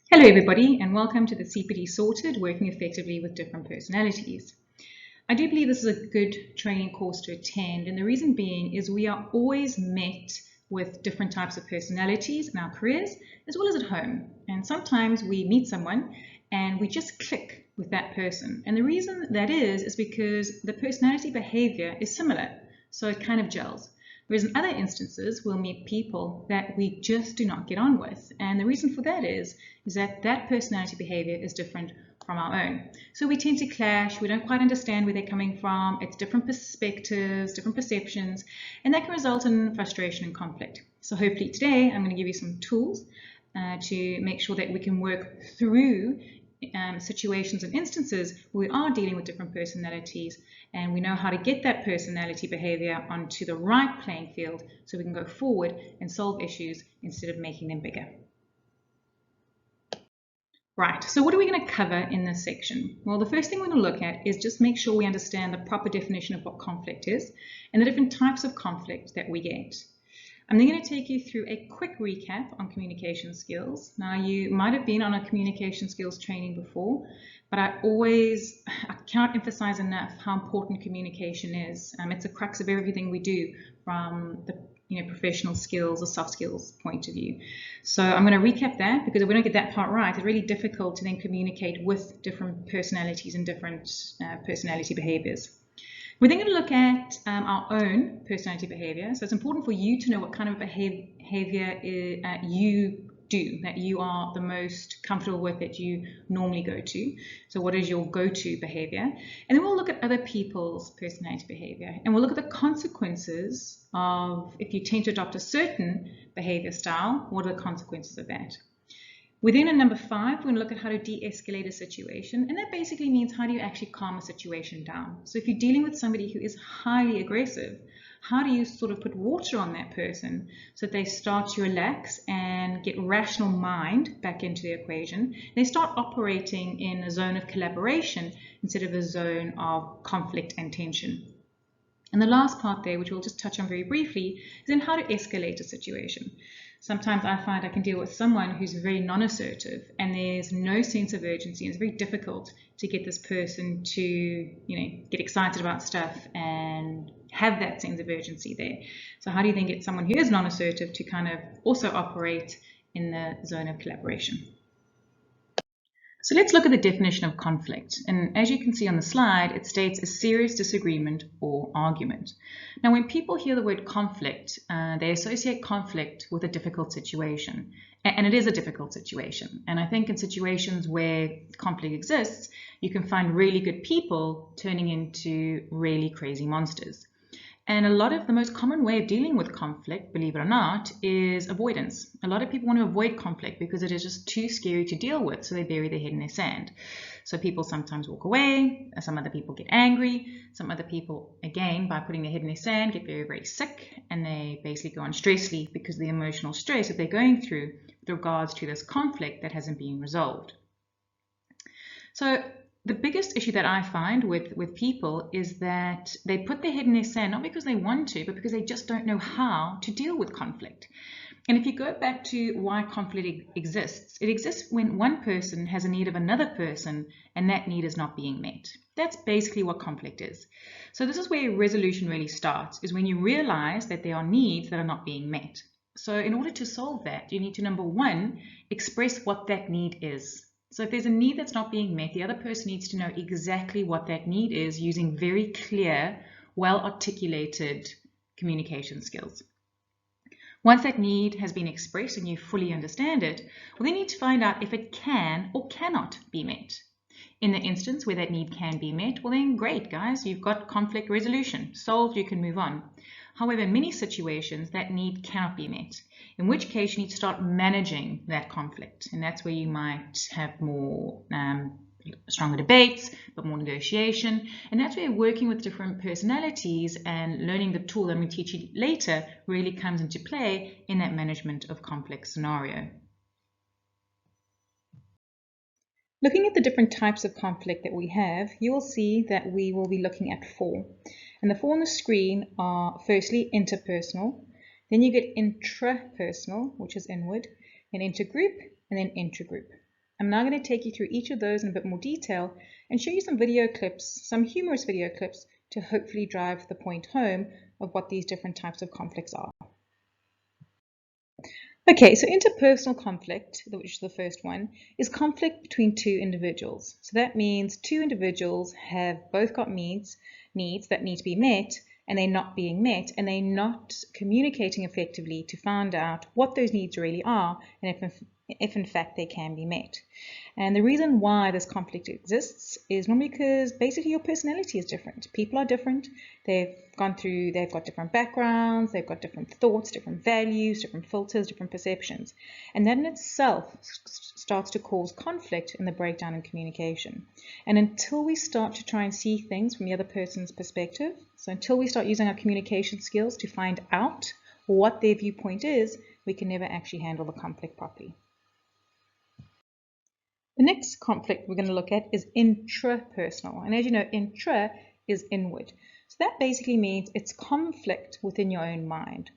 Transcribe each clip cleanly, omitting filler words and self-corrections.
Hello everybody and welcome to the CPD Sorted, Working Effectively with Different Personalities. I do believe this is a good training course to attend, and the reason being is we are always met with different types of personalities in our careers as well as at home. And sometimes we meet someone and we just click with that person. And the reason that is because the personality behavior is similar, so it kind of gels. Whereas in other instances, we'll meet people that we just do not get on with. And the reason for that is that that personality behavior is different from our own. So we tend to clash, we don't quite understand where they're coming from, it's different perspectives, different perceptions, and that can result in frustration and conflict. So hopefully today I'm going to give you some tools to make sure that we can work through situations and instances where we are dealing with different personalities and we know how to get that personality behavior onto the right playing field so we can go forward and solve issues instead of making them bigger. Right, so what are we going to cover in this section? Well, the first thing we're going to look at is just make sure we understand the proper definition of what conflict is and the different types of conflict that we get. I'm then going to take you through a quick recap on communication skills. Now, you might have been on a communication skills training before, but I can't emphasize enough how important communication is. It's the crux of everything we do from the professional skills or soft skills point of view. So I'm going to recap that because if we don't get that part right, it's really difficult to then communicate with different personalities and different personality behaviors. We're then going to look at our own personality behavior. So it's important for you to know what kind of behavior you do, that you are the most comfortable with, that you normally go to. So what is your go-to behavior? And then we'll look at other people's personality behavior. And we'll look at the consequences of if you tend to adopt a certain behavior style, what are the consequences of that? Within number 5, we're going to look at how to de-escalate a situation, and that basically means how do you actually calm a situation down. So if you're dealing with somebody who is highly aggressive, how do you sort of put water on that person so that they start to relax and get rational mind back into the equation? They start operating in a zone of collaboration instead of a zone of conflict and tension. And the last part there, which we'll just touch on very briefly, is in how to escalate a situation. Sometimes I find I can deal with someone who's very non-assertive and there's no sense of urgency, and it's very difficult to get this person to, get excited about stuff and have that sense of urgency there. So how do you then get someone who is non-assertive to kind of also operate in the zone of collaboration? So let's look at the definition of conflict. And as you can see on the slide, it states a serious disagreement or argument. Now, when people hear the word conflict, they associate conflict with a difficult situation. And it is a difficult situation. And I think in situations where conflict exists, you can find really good people turning into really crazy monsters. And a lot of the most common way of dealing with conflict, believe it or not, is avoidance. A lot of people want to avoid conflict because it is just too scary to deal with, so they bury their head in their sand. So people sometimes walk away, some other people get angry, some other people, again, by putting their head in their sand, get very, very sick, and they basically go on stress leave because of the emotional stress that they're going through with regards to this conflict that hasn't been resolved. So the biggest issue that I find with people is that they put their head in their sand, not because they want to, but because they just don't know how to deal with conflict. And if you go back to why conflict exists, it exists when one person has a need of another person and that need is not being met. That's basically what conflict is. So this is where resolution really starts, is when you realize that there are needs that are not being met. So in order to solve that, you need to, number 1, express what that need is. So if there's a need that's not being met, the other person needs to know exactly what that need is using very clear, well-articulated communication skills. Once that need has been expressed and you fully understand it, well, then you need to find out if it can or cannot be met. In the instance where that need can be met, well then great, guys, you've got conflict resolution. Solved, you can move on. However, in many situations, that need cannot be met, in which case you need to start managing that conflict. And that's where you might have more stronger debates, but more negotiation. And that's where working with different personalities and learning the tool that I'm going to teach you later really comes into play in that management of complex scenario. Looking at the different types of conflict that we have, you will see that we will be looking at 4. And the 4 on the screen are firstly interpersonal, then you get intrapersonal, which is inward, then intergroup, and then intragroup. I'm now going to take you through each of those in a bit more detail and show you some video clips, some humorous video clips, to hopefully drive the point home of what these different types of conflicts are. Okay, so interpersonal conflict, which is the first one, is conflict between two individuals. So that means two individuals have both got needs that need to be met, and they're not being met, and they're not communicating effectively to find out what those needs really are, and if in fact they can be met. And the reason why this conflict exists is normally because basically your personality is different. People are different. They've got different backgrounds, they've got different thoughts, different values, different filters, different perceptions. And that in itself starts to cause conflict in the breakdown in communication. And until we start to try and see things from the other person's perspective, so until we start using our communication skills to find out what their viewpoint is, we can never actually handle the conflict properly. The next conflict we're going to look at is intrapersonal. And as you know, intra is inward. So that basically means it's conflict within your own mind.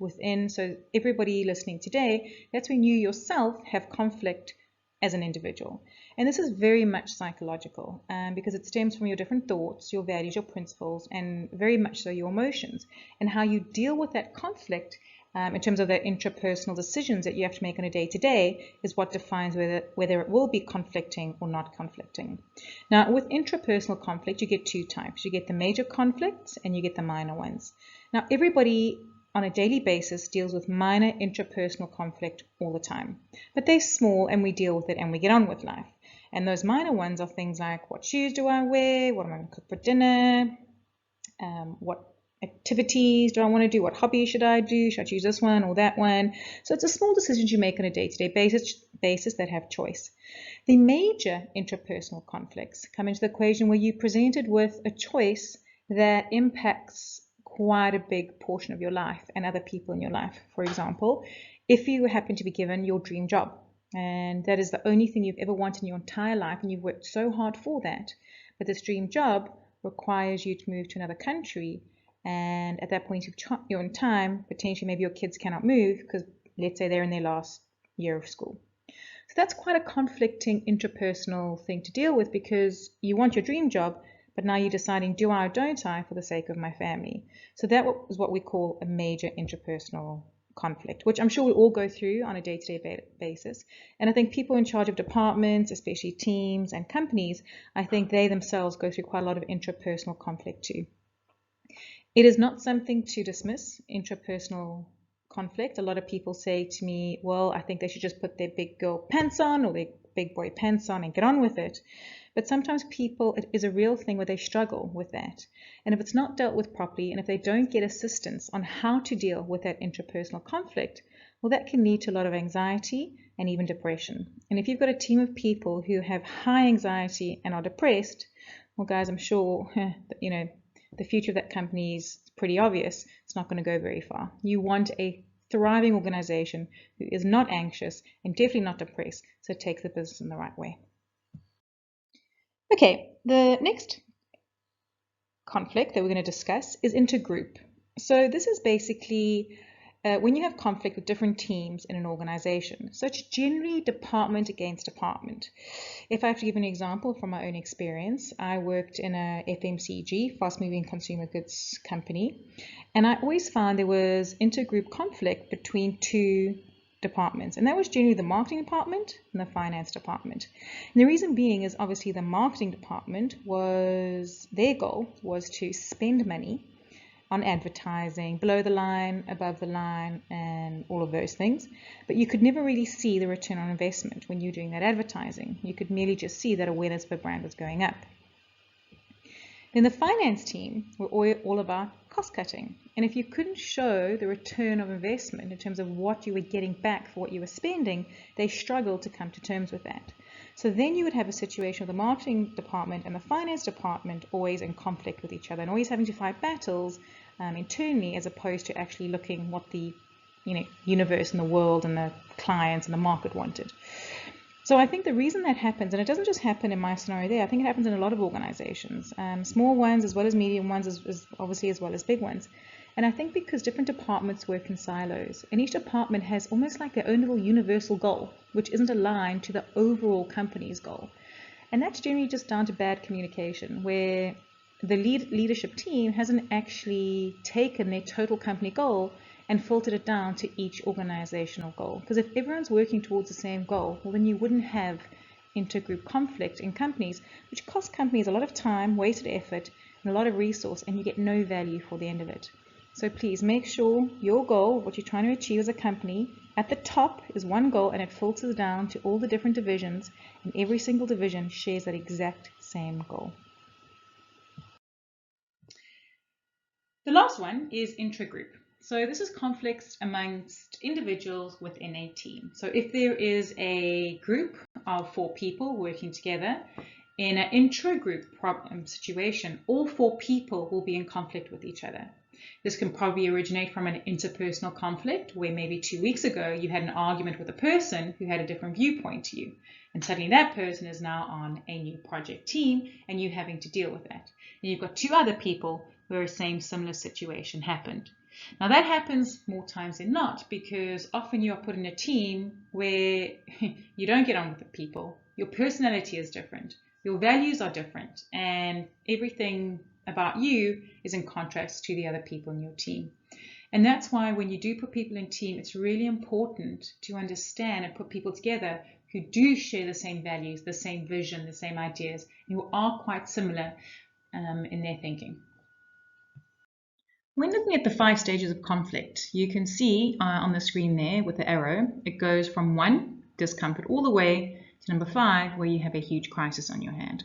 So everybody listening today, that's when you yourself have conflict as an individual. And this is very much psychological because it stems from your different thoughts, your values, your principles, and very much so your emotions. And how you deal with that conflict in terms of the intrapersonal decisions that you have to make on a day-to-day is what defines whether it will be conflicting or not conflicting. Now, with intrapersonal conflict, you get two types. You get the major conflicts and you get the minor ones. Now, everybody on a daily basis deals with minor intrapersonal conflict all the time. But they're small and we deal with it and we get on with life. And those minor ones are things like, what shoes do I wear? What am I going to cook for dinner? What activities do I want to do? What hobby should I do? Should I choose this one or that one? So it's a small decisions you make on a day-to-day basis that have choice. The major interpersonal conflicts come into the equation where you're presented with a choice that impacts quite a big portion of your life and other people in your life. For example, if you happen to be given your dream job and that is the only thing you've ever wanted in your entire life and you've worked so hard for that, but this dream job requires you to move to another country, and at that point of your own time, potentially maybe your kids cannot move because let's say they're in their last year of school. So that's quite a conflicting interpersonal thing to deal with because you want your dream job, but now you're deciding, do I or don't I for the sake of my family? So that is what we call a major interpersonal conflict, which I'm sure we all go through on a day-to-day basis. And I think people in charge of departments, especially teams and companies, I think they themselves go through quite a lot of intrapersonal conflict too. It is not something to dismiss, intrapersonal conflict. A lot of people say to me, well, I think they should just put their big girl pants on or their big boy pants on and get on with it. But sometimes it is a real thing where they struggle with that. And if it's not dealt with properly and if they don't get assistance on how to deal with that intrapersonal conflict, well, that can lead to a lot of anxiety and even depression. And if you've got a team of people who have high anxiety and are depressed, well, guys, I'm sure, the future of that company is pretty obvious. It's not going to go very far. You want a thriving organization who is not anxious and definitely not depressed, so take the business in the right way. Okay, the next conflict that we're going to discuss is intergroup. So this is basically when you have conflict with different teams in an organization. So it's generally department against department. If I have to give an example from my own experience, I worked in a FMCG, fast-moving consumer goods company, and I always found there was intergroup conflict between two departments, and that was generally the marketing department and the finance department. And the reason being is obviously the marketing department their goal was to spend money on advertising, below the line, above the line, and all of those things. But you could never really see the return on investment when you're doing that advertising. You could merely just see that awareness of a brand was going up. Then the finance team were all about cost cutting. And if you couldn't show the return of investment in terms of what you were getting back for what you were spending, they struggled to come to terms with that. So then you would have a situation of the marketing department and the finance department always in conflict with each other and always having to fight battles internally, as opposed to actually looking what the universe and the world and the clients and the market wanted. So I think the reason that happens, and it doesn't just happen in my scenario there, I think it happens in a lot of organizations, small ones as well as medium ones, as obviously as well as big ones, And I think because different departments work in silos, and each department has almost like their own little universal goal, which isn't aligned to the overall company's goal. And that's generally just down to bad communication, where the leadership team hasn't actually taken their total company goal and filtered it down to each organizational goal. Because if everyone's working towards the same goal, well, then you wouldn't have intergroup conflict in companies, which costs companies a lot of time, wasted effort, and a lot of resource, and you get no value for the end of it. So please make sure your goal, what you're trying to achieve as a company, at the top is one goal and it filters down to all the different divisions, and every single division shares that exact same goal. The last one is intragroup. So this is conflicts amongst individuals within a team. So if there is a group of 4 people working together, in an intragroup situation, all 4 people will be in conflict with each other. This can probably originate from an interpersonal conflict where maybe 2 weeks ago you had an argument with a person who had a different viewpoint to you. And suddenly that person is now on a new project team and you're having to deal with that. And you've got 2 other people where a similar situation happened. Now that happens more times than not because often you are put in a team where you don't get on with the people. Your personality is different. Your values are different. And everything about you is in contrast to the other people in your team. And that's why when you do put people in team, it's really important to understand and put people together who do share the same values, the same vision, the same ideas, and who are quite similar in their thinking. When looking at the 5 stages of conflict, you can see on the screen there with the arrow, it goes from 1, discomfort, all the way to number 5, where you have a huge crisis on your hand.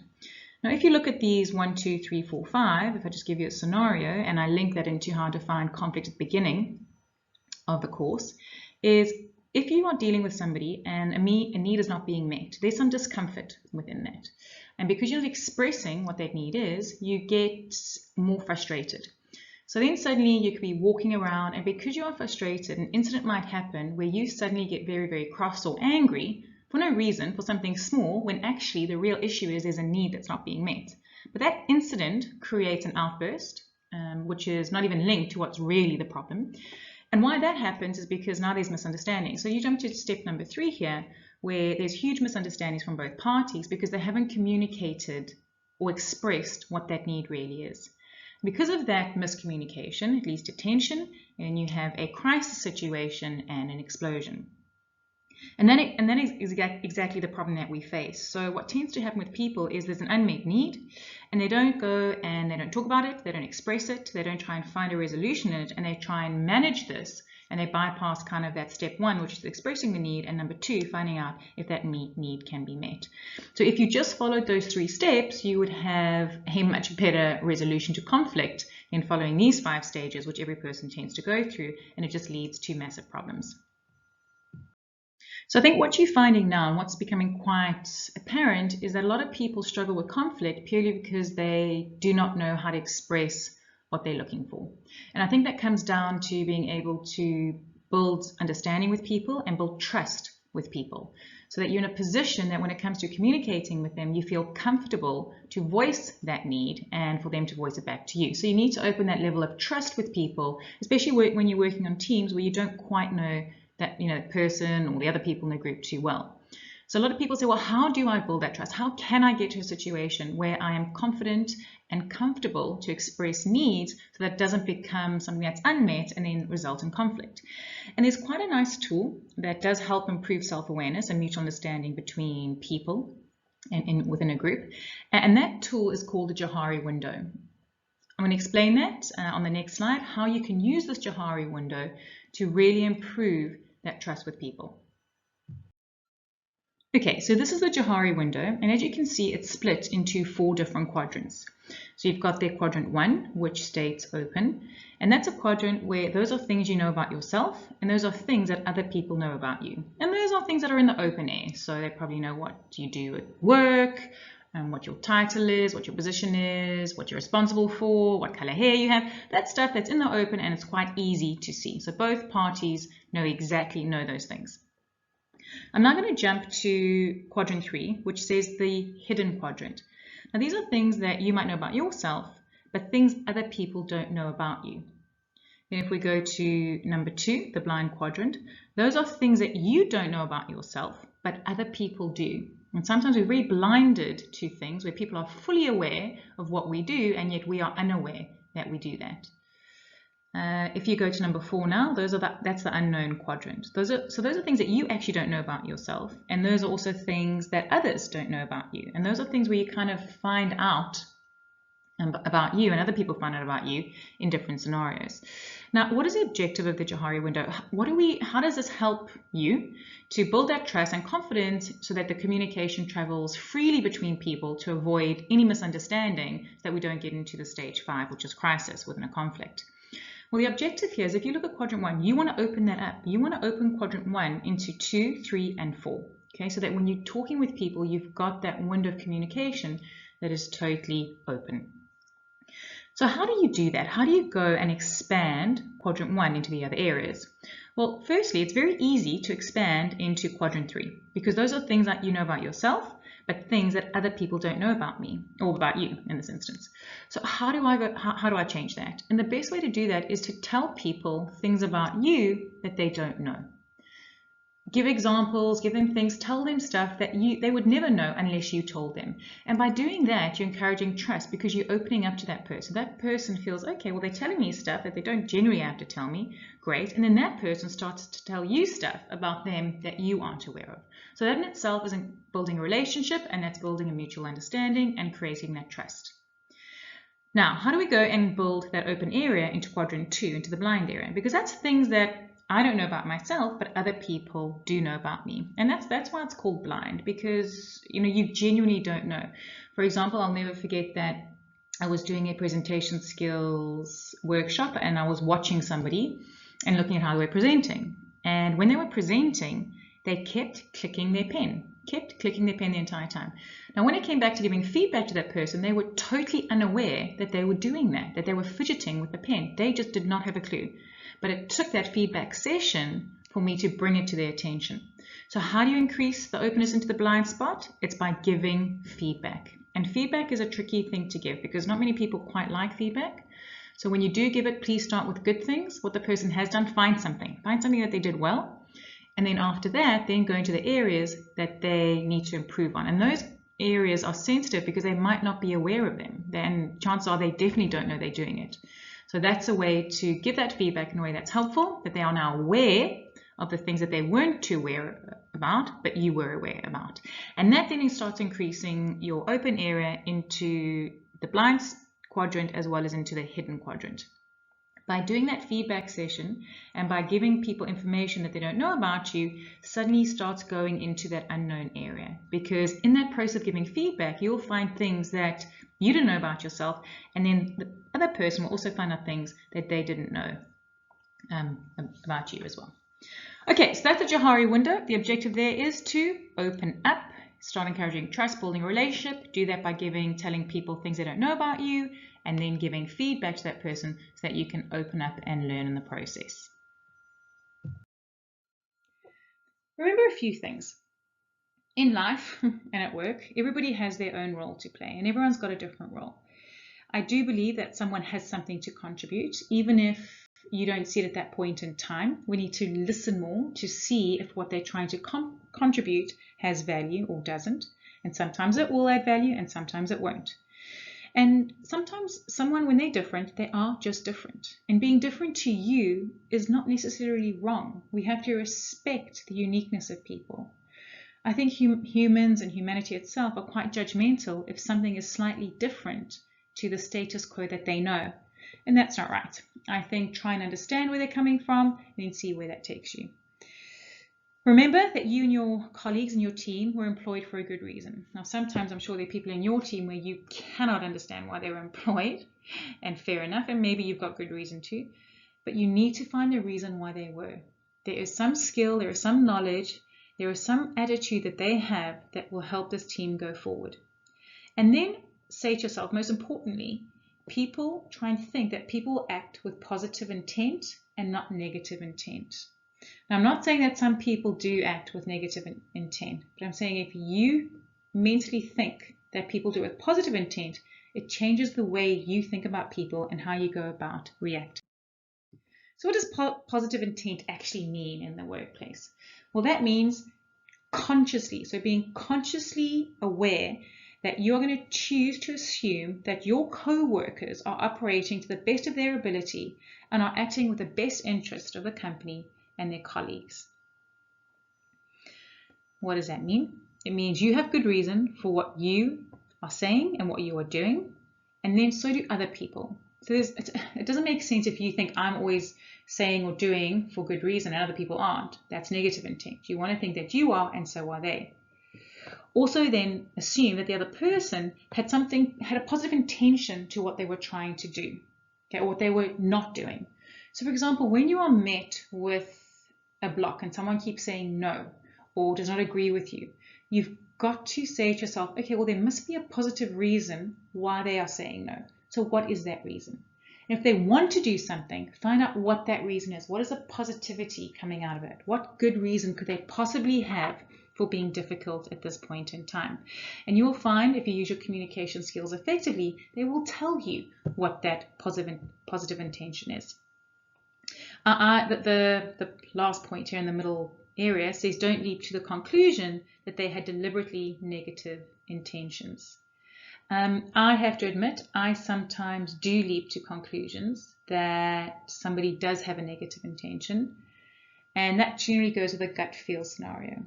Now, if you look at these 1, 2, 3, 4, 5, if I just give you a scenario and I link that into how to define conflict at the beginning of the course, is if you are dealing with somebody and a need is not being met, there's some discomfort within that. And because you're not expressing what that need is, you get more frustrated. So then suddenly you could be walking around and because you are frustrated, an incident might happen where you suddenly get very, very cross or angry for no reason, for something small, when actually the real issue is there's a need that's not being met. But that incident creates an outburst, which is not even linked to what's really the problem. And why that happens is because now there's misunderstanding. So you jump to step number 3 here, where there's huge misunderstandings from both parties because they haven't communicated or expressed what that need really is. Because of that miscommunication, it leads to tension, and you have a crisis situation and an explosion. And that is exactly the problem that we face. So what tends to happen with people is there's an unmet need, and they don't go and they don't talk about it, they don't express it, they don't try and find a resolution in it, and they try and manage this, and they bypass kind of that step 1, which is expressing the need, and number 2, finding out if that need can be met. So if you just followed those 3 steps, you would have a much better resolution to conflict than following these 5 stages, which every person tends to go through, and it just leads to massive problems. So I think what you're finding now and what's becoming quite apparent is that a lot of people struggle with conflict purely because they do not know how to express what they're looking for. And I think that comes down to being able to build understanding with people and build trust with people so that you're in a position that when it comes to communicating with them, you feel comfortable to voice that need and for them to voice it back to you. So you need to open that level of trust with people, especially when you're working on teams where you don't quite know that the person or the other people in the group too well. So a lot of people say, well, how do I build that trust? How can I get to a situation where I am confident and comfortable to express needs so that it doesn't become something that's unmet and then result in conflict? And there's quite a nice tool that does help improve self-awareness and mutual understanding between people and within a group. And that tool is called the Johari window. I'm going to explain that on the next slide, how you can use this Johari window to really improve that trust with people. Okay, so this is the Johari window, and as you can see, it's split into 4 different quadrants. So you've got there quadrant 1, which states open, and that's a quadrant where those are things you know about yourself, and those are things that other people know about you. And those are things that are in the open air, so they probably know what you do at work, what your title is, what your position is, what you're responsible for, what color hair you have. That stuff that's in the open and it's quite easy to see. So both parties know those things. I'm now going to jump to quadrant 3, which says the hidden quadrant. Now these are things that you might know about yourself, but things other people don't know about you. Then if we go to number 2, the blind quadrant, those are things that you don't know about yourself, but other people do. And sometimes we're very blinded to things where people are fully aware of what we do, and yet we are unaware that we do that. If you go to number 4 now, that's the unknown quadrant. Those are things that you actually don't know about yourself, and those are also things that others don't know about you. And those are things where you kind of find out about you, and other people find out about you in different scenarios. Now, what is the objective of the Johari window? How does this help you to build that trust and confidence so that the communication travels freely between people to avoid any misunderstanding so that we don't get into the stage 5, which is crisis within a conflict? Well, the objective here is if you look at quadrant 1, you want to open that up. You want to open quadrant 1 into 2, 3, and 4. Okay, so that when you're talking with people, you've got that window of communication that is totally open. So how do you do that? How do you go and expand quadrant 1 into the other areas? Well, firstly, it's very easy to expand into quadrant 3 because those are things that you know about yourself, but things that other people don't know about me or about you in this instance. So how do I change that? And the best way to do that is to tell people things about you that they don't know. Give examples, give them things, tell them stuff that they would never know unless you told them. And by doing that, you're encouraging trust because you're opening up to that person. That person feels, okay, well, they're telling me stuff that they don't generally have to tell me. Great. And then that person starts to tell you stuff about them that you aren't aware of. So that in itself is building a relationship, and that's building a mutual understanding and creating that trust. Now, how do we go and build that open area into quadrant 2, into the blind area? Because that's things that I don't know about myself, but other people do know about me. And that's why it's called blind, because you genuinely don't know. For example, I'll never forget that I was doing a presentation skills workshop and I was watching somebody and looking at how they were presenting. And when they were presenting, they kept clicking their pen the entire time. Now, when it came back to giving feedback to that person, they were totally unaware that they were doing that they were fidgeting with the pen. They just did not have a clue. But it took that feedback session for me to bring it to their attention. So how do you increase the openness into the blind spot? It's by giving feedback. And feedback is a tricky thing to give because not many people quite like feedback. So when you do give it, please start with good things. What the person has done, find something that they did well. And then after that, then go into the areas that they need to improve on. And those areas are sensitive because they might not be aware of them. Then chances are they definitely don't know they're doing it. So that's a way to give that feedback in a way that's helpful, that they are now aware of the things that they weren't too aware about, but you were aware about. And that then starts increasing your open area into the blind quadrant as well as into the hidden quadrant. By doing that feedback session and by giving people information that they don't know about you, suddenly starts going into that unknown area. Because in that process of giving feedback, you'll find things that you didn't know about yourself, and then the other person will also find out things that they didn't know about you as well. Okay, so that's the Johari window. The objective there is to open up, start encouraging trust, building a relationship. Do that by telling people things they don't know about you, and then giving feedback to that person so that you can open up and learn in the process. Remember a few things. In life and at work, everybody has their own role to play, and everyone's got a different role. I do believe that someone has something to contribute, even if you don't see it at that point in time. We need to listen more to see if what they're trying to contribute has value or doesn't. And sometimes it will add value and sometimes it won't. And sometimes someone, when they're different, they are just different. And being different to you is not necessarily wrong. We have to respect the uniqueness of people. I think humans and humanity itself are quite judgmental if something is slightly different to the status quo that they know. And that's not right. I think try and understand where they're coming from and then see where that takes you. Remember that you and your colleagues and your team were employed for a good reason. Now, sometimes I'm sure there are people in your team where you cannot understand why they were employed, and fair enough, and maybe you've got good reason too, but you need to find the reason why they were. There is some skill, there is some knowledge, there is some attitude that they have that will help this team go forward. And then say to yourself, most importantly, try and think that people act with positive intent and not negative intent. Now, I'm not saying that some people do act with negative intent, but I'm saying if you mentally think that people do it with positive intent, it changes the way you think about people and how you go about reacting. So what does positive intent actually mean in the workplace? Well, that means consciously, so being consciously aware that you're going to choose to assume that your co-workers are operating to the best of their ability and are acting with the best interest of the company and their colleagues. What does that mean? It means you have good reason for what you are saying and what you are doing, and then so do other people. So it doesn't make sense if you think I'm always saying or doing for good reason and other people aren't. That's negative intent. You want to think that you are and so are they. Also then assume that the other person had a positive intention to what they were trying to do, okay, or what they were not doing. So for example, when you are met with a block and someone keeps saying no or does not agree with you, you've got to say to yourself, okay, well, there must be a positive reason why they are saying no. So what is that reason? And if they want to do something, find out what that reason is. What is the positivity coming out of it? What good reason could they possibly have for being difficult at this point in time? And you will find if you use your communication skills effectively, they will tell you what that positive intention is. The last point here in the middle area says don't leap to the conclusion that they had deliberately negative intentions. I have to admit, I sometimes do leap to conclusions that somebody does have a negative intention, and that generally goes with a gut feel scenario.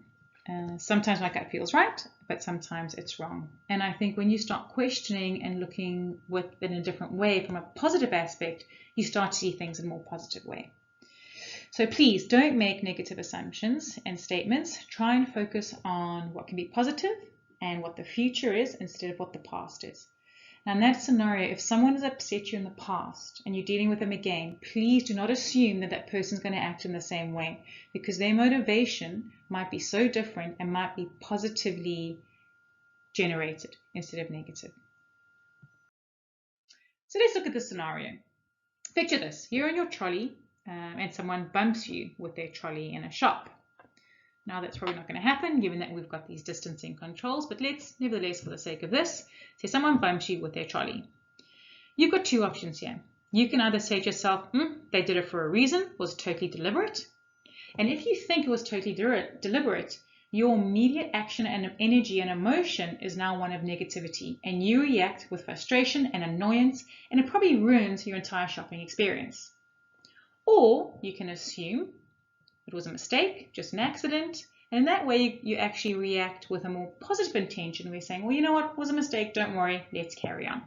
Sometimes my gut feels right, but sometimes it's wrong. And I think when you start questioning and looking in a different way from a positive aspect, you start to see things in a more positive way. So please don't make negative assumptions and statements. Try and focus on what can be positive and what the future is instead of what the past is. Now in that scenario, if someone has upset you in the past and you're dealing with them again, please do not assume that that person's going to act in the same way, because their motivation might be so different and might be positively generated instead of negative. So let's look at this scenario. Picture this. You're on your trolley and someone bumps you with their trolley in a shop. Now that's probably not going to happen given that we've got these distancing controls, but let's nevertheless, for the sake of this, say someone bumps you with their trolley. You've got two options here. You can either say to yourself, they did it for a reason, was totally deliberate. And if you think it was totally deliberate, your immediate action and energy and emotion is now one of negativity, and you react with frustration and annoyance, and it probably ruins your entire shopping experience. Or you can assume it was a mistake, just an accident, and in that way you actually react with a more positive intention. We're saying, well, you know what, it was a mistake, don't worry, let's carry on.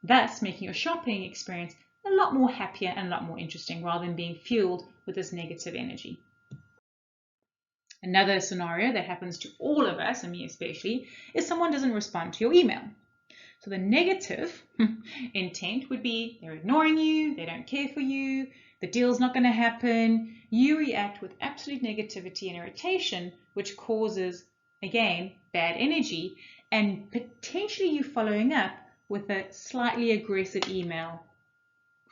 Thus making your shopping experience a lot more happier and a lot more interesting rather than being fueled with this negative energy. Another scenario that happens to all of us, and me especially, is someone doesn't respond to your email. So the negative intent would be they're ignoring you, they don't care for you, the deal's not going to happen. You react with absolute negativity and irritation, which causes, again, bad energy, and potentially you following up with a slightly aggressive email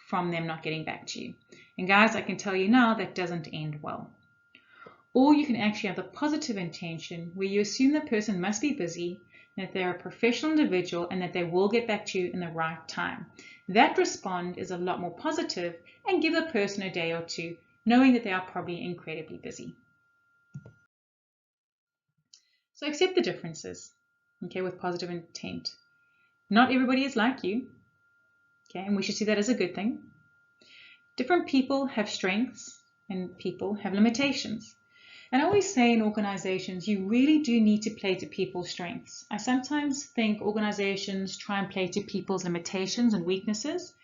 from them not getting back to you. And guys, I can tell you now that doesn't end well. Or you can actually have the positive intention where you assume the person must be busy, that they're a professional individual, and that they will get back to you in the right time. That respond is a lot more positive and give the person a day or two, knowing that they are probably incredibly busy. So accept the differences, okay, with positive intent. Not everybody is like you, okay, and we should see that as a good thing. Different people have strengths and people have limitations. And I always say in organizations, you really do need to play to people's strengths. I sometimes think organizations try and play to people's limitations and weaknesses,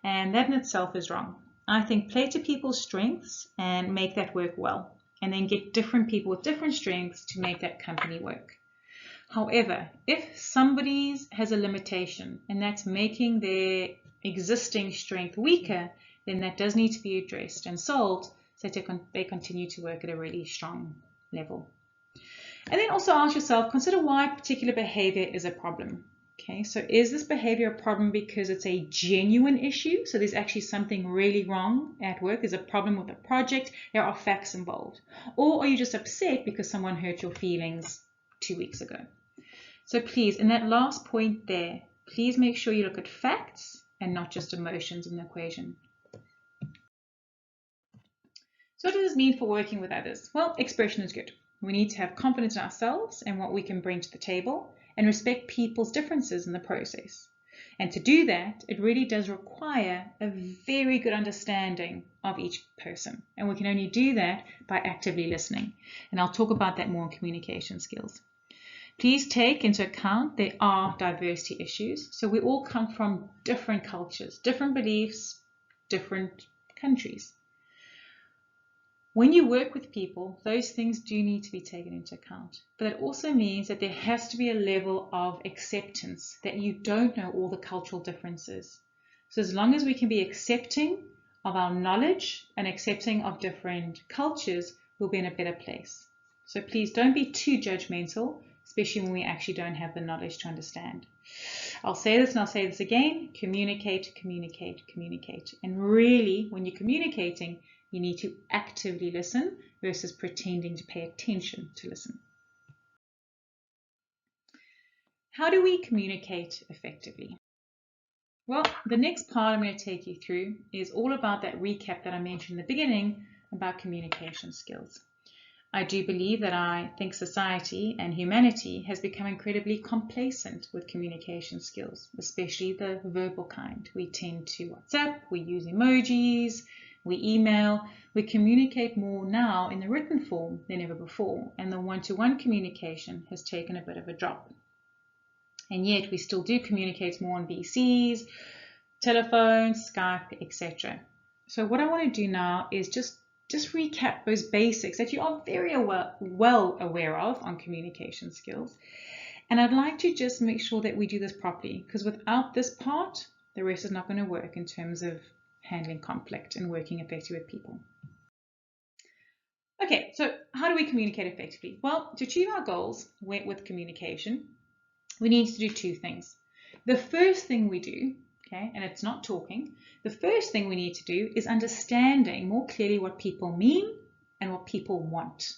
and that in itself is wrong. I think play to people's strengths and make that work well, and then get different people with different strengths to make that company work. However, if somebody has a limitation and that's making their existing strength weaker, then that does need to be addressed and solved so they continue to work at a really strong level. And then also ask yourself, consider why a particular behavior is a problem. Okay, so is this behavior a problem because it's a genuine issue? So there's actually something really wrong at work. There's a problem with a project. There are facts involved. Or are you just upset because someone hurt your feelings 2 weeks ago? So please, in that last point there, please make sure you look at facts and not just emotions in the equation. So what does this mean for working with others? Well, expression is good. We need to have confidence in ourselves and what we can bring to the table and respect people's differences in the process. And to do that, it really does require a very good understanding of each person. And we can only do that by actively listening. And I'll talk about that more in communication skills. Please take into account there are diversity issues. So we all come from different cultures, different beliefs, different countries. When you work with people, those things do need to be taken into account. But it also means that there has to be a level of acceptance that you don't know all the cultural differences. So as long as we can be accepting of our knowledge and accepting of different cultures, we'll be in a better place. So please don't be too judgmental, especially when we actually don't have the knowledge to understand. I'll say this and I'll say this again: communicate, communicate, communicate. And really, when you're communicating, you need to actively listen versus pretending to pay attention to listen. How do we communicate effectively? Well, the next part I'm going to take you through is all about that recap that I mentioned in the beginning about communication skills. I do believe that I think society and humanity has become incredibly complacent with communication skills, especially the verbal kind. We tend to WhatsApp, we use emojis, we email, we communicate more now in the written form than ever before, and the one-to-one communication has taken a bit of a drop. And yet we still do communicate more on VCs, telephones, Skype, etc. So what I want to do now is just recap those basics that you are very well aware of on communication skills. And I'd like to just make sure that we do this properly, because without this part, the rest is not going to work in terms of handling conflict and working effectively with people. Okay, so how do we communicate effectively? Well, to achieve our goals with communication, we need to do two things. The first thing we do, okay, and it's not talking, the first thing we need to do is understanding more clearly what people mean and what people want.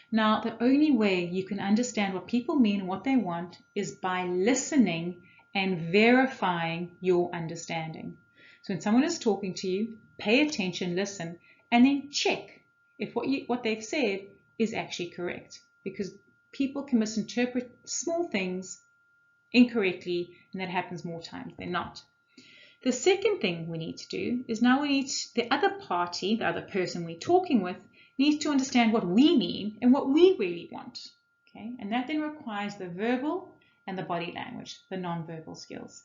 Now, the only way you can understand what people mean and what they want is by listening and verifying your understanding. So when someone is talking to you, pay attention, listen, and then check if what they've said is actually correct. Because people can misinterpret small things incorrectly, and that happens more times than not. The second thing we need to do is now the other party, the other person we're talking with, needs to understand what we mean and what we really want. Okay? And that then requires the verbal and the body language, the non-verbal skills.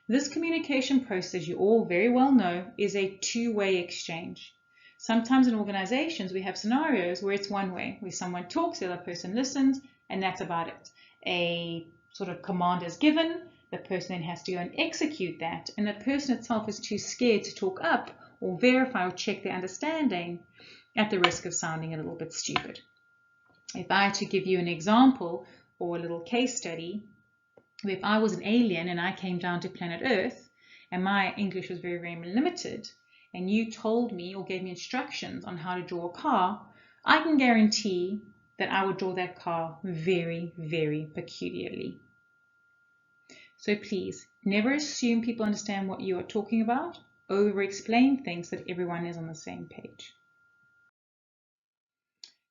This communication process, you all very well know, is a two-way exchange. Sometimes in organizations we have scenarios where it's one way, where someone talks, the other person listens, and that's about it. A sort of command is given, the person then has to go and execute that, and the person itself is too scared to talk up or verify or check their understanding at the risk of sounding a little bit stupid. If I had to give you an example or a little case study, if I was an alien and I came down to planet Earth and my English was very, very limited, and you told me or gave me instructions on how to draw a car, I can guarantee that I would draw that car very, very peculiarly. So please, never assume people understand what you are talking about. Over-explain things so that everyone is on the same page.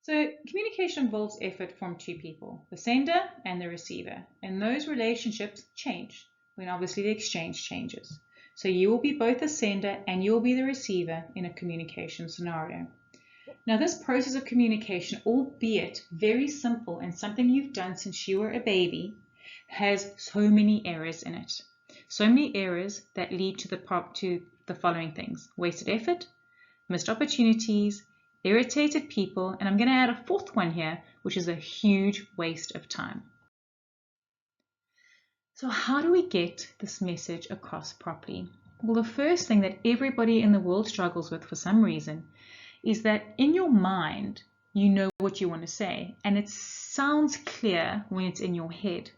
So communication involves effort from two people, the sender and the receiver. And those relationships change when obviously the exchange changes. So you will be both the sender and you will be the receiver in a communication scenario. Now this process of communication, albeit very simple and something you've done since you were a baby, has so many errors in it. So many errors that lead to the following things: wasted effort, missed opportunities, irritated people, and I'm going to add a fourth one here, which is a huge waste of time. So how do we get this message across properly? Well, the first thing that everybody in the world struggles with for some reason is that in your mind, you know what you want to say, and it sounds clear when it's in your head.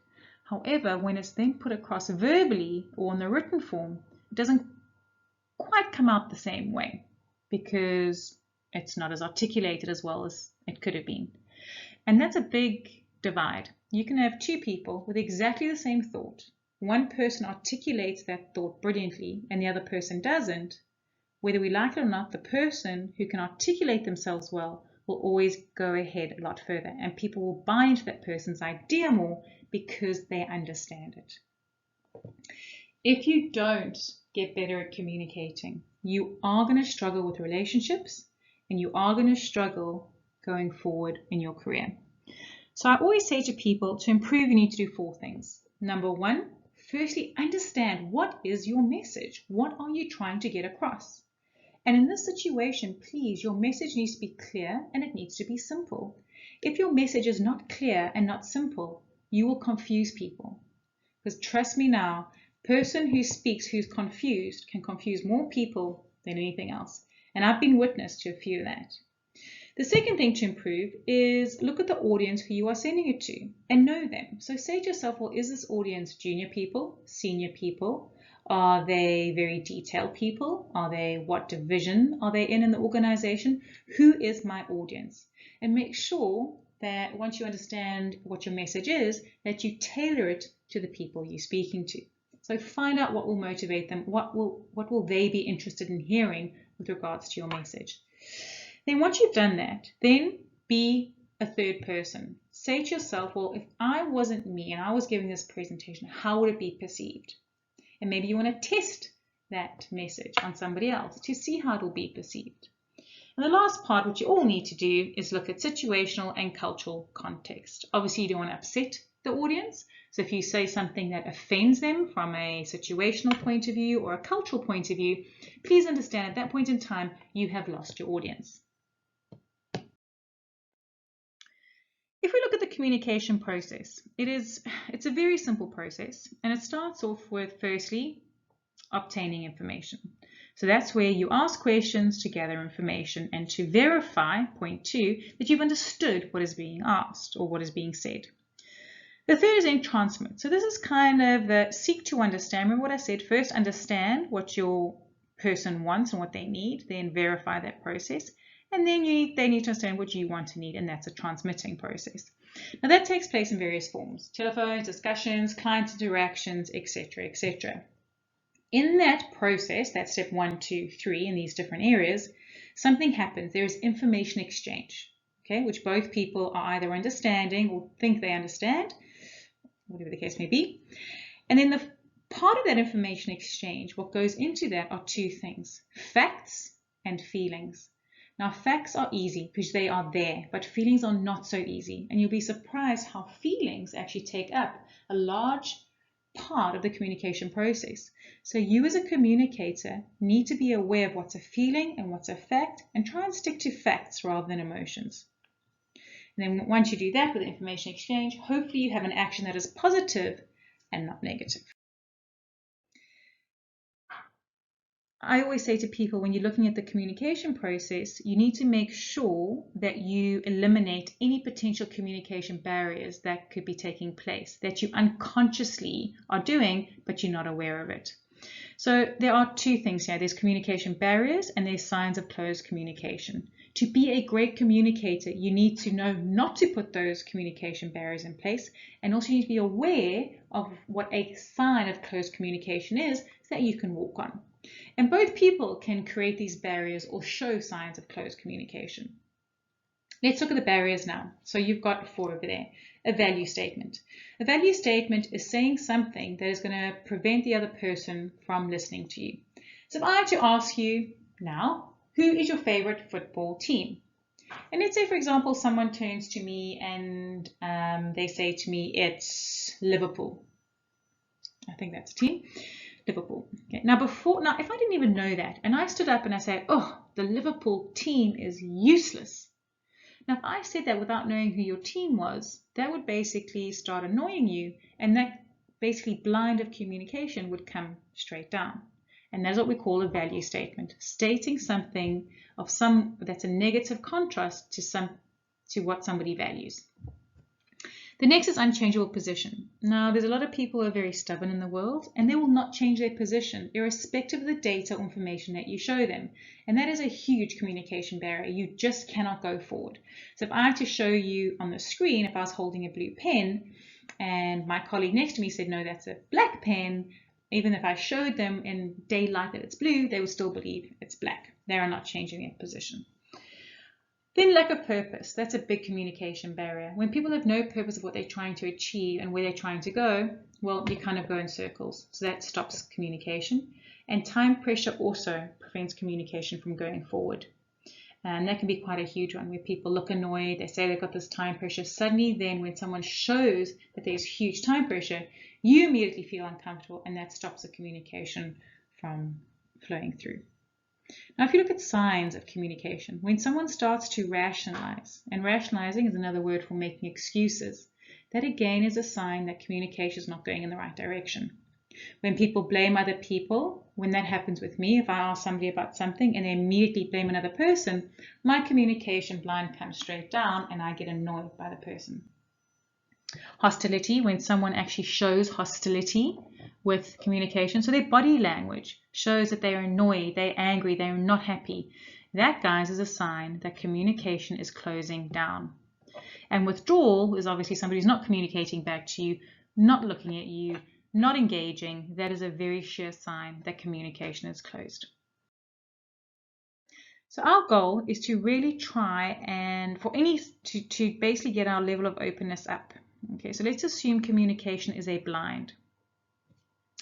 However, when it's then put across verbally or in the written form, it doesn't quite come out the same way because it's not as articulated as well as it could have been. And that's a big divide. You can have two people with exactly the same thought. One person articulates that thought brilliantly and the other person doesn't. whether we like it or not, the person who can articulate themselves well will always go ahead a lot further, and people will buy into that person's idea more because they understand it. If you don't get better at communicating, you are going to struggle with relationships, and you are going to struggle going forward in your career. So I always say to people, to improve, you need to do 4 things. Number 1, firstly, understand what is your message. What are you trying to get across? And in this situation, please, your message needs to be clear and it needs to be simple. If your message is not clear and not simple, you will confuse people. Because trust me now, person who speaks who's confused can confuse more people than anything else. And I've been witness to a few of that. The second thing to improve is look at the audience who you are sending it to and know them. So say to yourself, well, is this audience junior people, senior people? Are they very detailed people? Are they, what division are they in the organization? Who is my audience? And make sure that once you understand what your message is, that you tailor it to the people you're speaking to. So find out what will motivate them, what will they be interested in hearing with regards to your message. Then once you've done that, then be a third person. Say to yourself, well, if I wasn't me and I was giving this presentation, how would it be perceived? And maybe you want to test that message on somebody else to see how it will be perceived. And the last part, which you all need to do, is look at situational and cultural context. Obviously, you don't want to upset the audience. So if you say something that offends them from a situational point of view or a cultural point of view, please understand at that point in time, you have lost your audience. If we look at the communication process, it's a very simple process, and it starts off with, firstly, obtaining information. So that's where you ask questions to gather information and to verify, point 2, that you've understood what is being asked or what is being said. The third is then transmit. So this is kind of the seek to understand. Remember what I said, first understand what your person wants and what they need, then verify that process. And then they need to understand what you want to need, and that's a transmitting process. Now that takes place in various forms: telephones, discussions, client interactions, etc., etc. In that process, that's step 1, 2, 3, in these different areas, something happens. There is information exchange, okay, which both people are either understanding or think they understand, whatever the case may be. And then the part of that information exchange, what goes into that are 2 things: facts and feelings. Now, facts are easy because they are there, but feelings are not so easy. And you'll be surprised how feelings actually take up a large part of the communication process. So you as a communicator need to be aware of what's a feeling and what's a fact, and try and stick to facts rather than emotions. And then once you do that with information exchange, hopefully you have an action that is positive and not negative. I always say to people, when you're looking at the communication process, you need to make sure that you eliminate any potential communication barriers that could be taking place, that you unconsciously are doing, but you're not aware of it. So there are 2 things here. There's communication barriers and there's signs of closed communication. To be a great communicator, you need to know not to put those communication barriers in place, and also you need to be aware of what a sign of closed communication is so that you can walk on. And both people can create these barriers or show signs of closed communication. Let's look at the barriers now. So you've got 4 over there. A value statement. A value statement is saying something that is going to prevent the other person from listening to you. So if I had to ask you now, who is your favorite football team? And let's say, for example, someone turns to me and they say to me, it's Liverpool. I think that's a team. Liverpool. Okay. Now, if I didn't even know that, and I stood up and I said, oh, the Liverpool team is useless. Now, if I said that without knowing who your team was, that would basically start annoying you, and that basically blind of communication would come straight down. And that's what we call a value statement, stating something of that's a negative contrast to what somebody values. The next is unchangeable position. Now, there's a lot of people who are very stubborn in the world, and they will not change their position irrespective of the data or information that you show them. And that is a huge communication barrier. You just cannot go forward. So if I had to show you on the screen, if I was holding a blue pen and my colleague next to me said, no, that's a black pen, Even if I showed them in daylight that it's blue, they would still believe it's black. They are not changing their position. Then lack of purpose. That's a big communication barrier. When people have no purpose of what they're trying to achieve and where they're trying to go, well, you kind of go in circles. So that stops communication. And time pressure also prevents communication from going forward. And that can be quite a huge one, where people look annoyed, they say they've got this time pressure. Suddenly then when someone shows that there's huge time pressure, you immediately feel uncomfortable, and that stops the communication from flowing through. Now, if you look at signs of communication, when someone starts to rationalize, and rationalizing is another word for making excuses, that again is a sign that communication is not going in the right direction. When people blame other people, when that happens with me, if I ask somebody about something and they immediately blame another person, my communication blind comes straight down and I get annoyed by the person. Hostility, when someone actually shows hostility with communication, so their body language shows that they are annoyed, they're angry, they're not happy. That, guys, is a sign that communication is closing down. And withdrawal is obviously somebody who's not communicating back to you, not looking at you, not engaging. That is a very sure sign that communication is closed. So our goal is to really try and to basically get our level of openness up. Okay, so let's assume communication is a blind.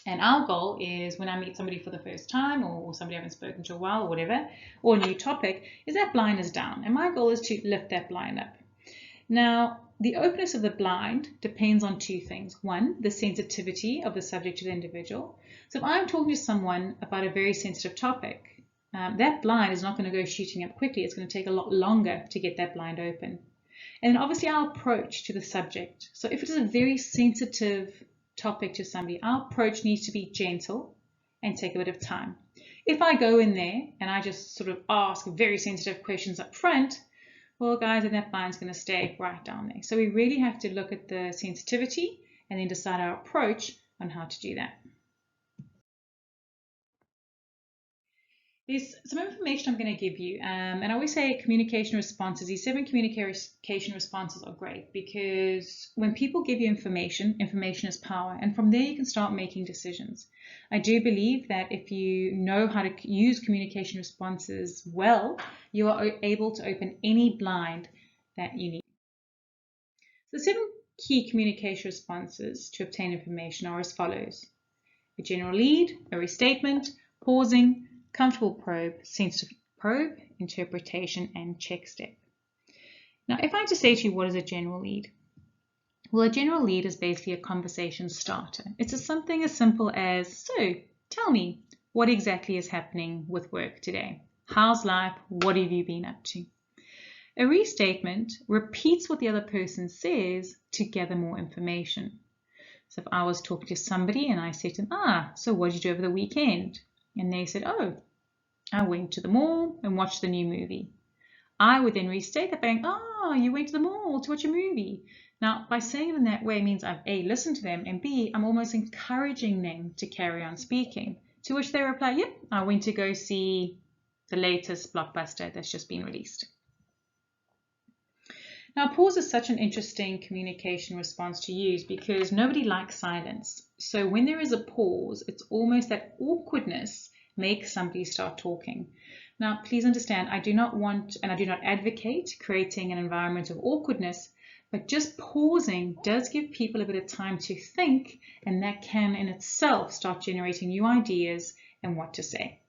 And our goal is, when I meet somebody for the first time, or somebody I haven't spoken to a while, or whatever, or a new topic, is that blind is down. And my goal is to lift that blind up. Now, the openness of the blind depends on two things. One, the sensitivity of the subject to the individual. So if I'm talking to someone about a very sensitive topic, that blind is not going to go shooting up quickly. It's going to take a lot longer to get that blind open. And then obviously our approach to the subject. So if it is a very sensitive topic to somebody, our approach needs to be gentle and take a bit of time. If I go in there and I just sort of ask very sensitive questions up front, well, guys, then that blind's going to stay right down there. So we really have to look at the sensitivity and then decide our approach on how to do that. There's some information I'm going to give you, and I always say communication responses. These 7 communication responses are great because when people give you information, information is power, and from there you can start making decisions. I do believe that if you know how to use communication responses well, you are able to open any blind that you need. The 7 key communication responses to obtain information are as follows: a general lead, a restatement, pausing, comfortable probe, sensitive probe, interpretation, and check step. Now, if I had to say to you, what is a general lead? Well, a general lead is basically a conversation starter. It's something as simple as, so tell me, what exactly is happening with work today? How's life? What have you been up to? A restatement repeats what the other person says to gather more information. So if I was talking to somebody and I said to them, so what did you do over the weekend? And they said, oh, I went to the mall and watched the new movie. I would then restate that saying, you went to the mall to watch a movie. Now, by saying it in that way means I've A, listened to them, and B, I'm almost encouraging them to carry on speaking. To which they reply, yep, I went to go see the latest blockbuster that's just been released. Now, pause is such an interesting communication response to use because nobody likes silence. So when there is a pause, it's almost that awkwardness makes somebody start talking. Now, please understand, I do not want and I do not advocate creating an environment of awkwardness, but just pausing does give people a bit of time to think, and that can in itself start generating new ideas and what to say.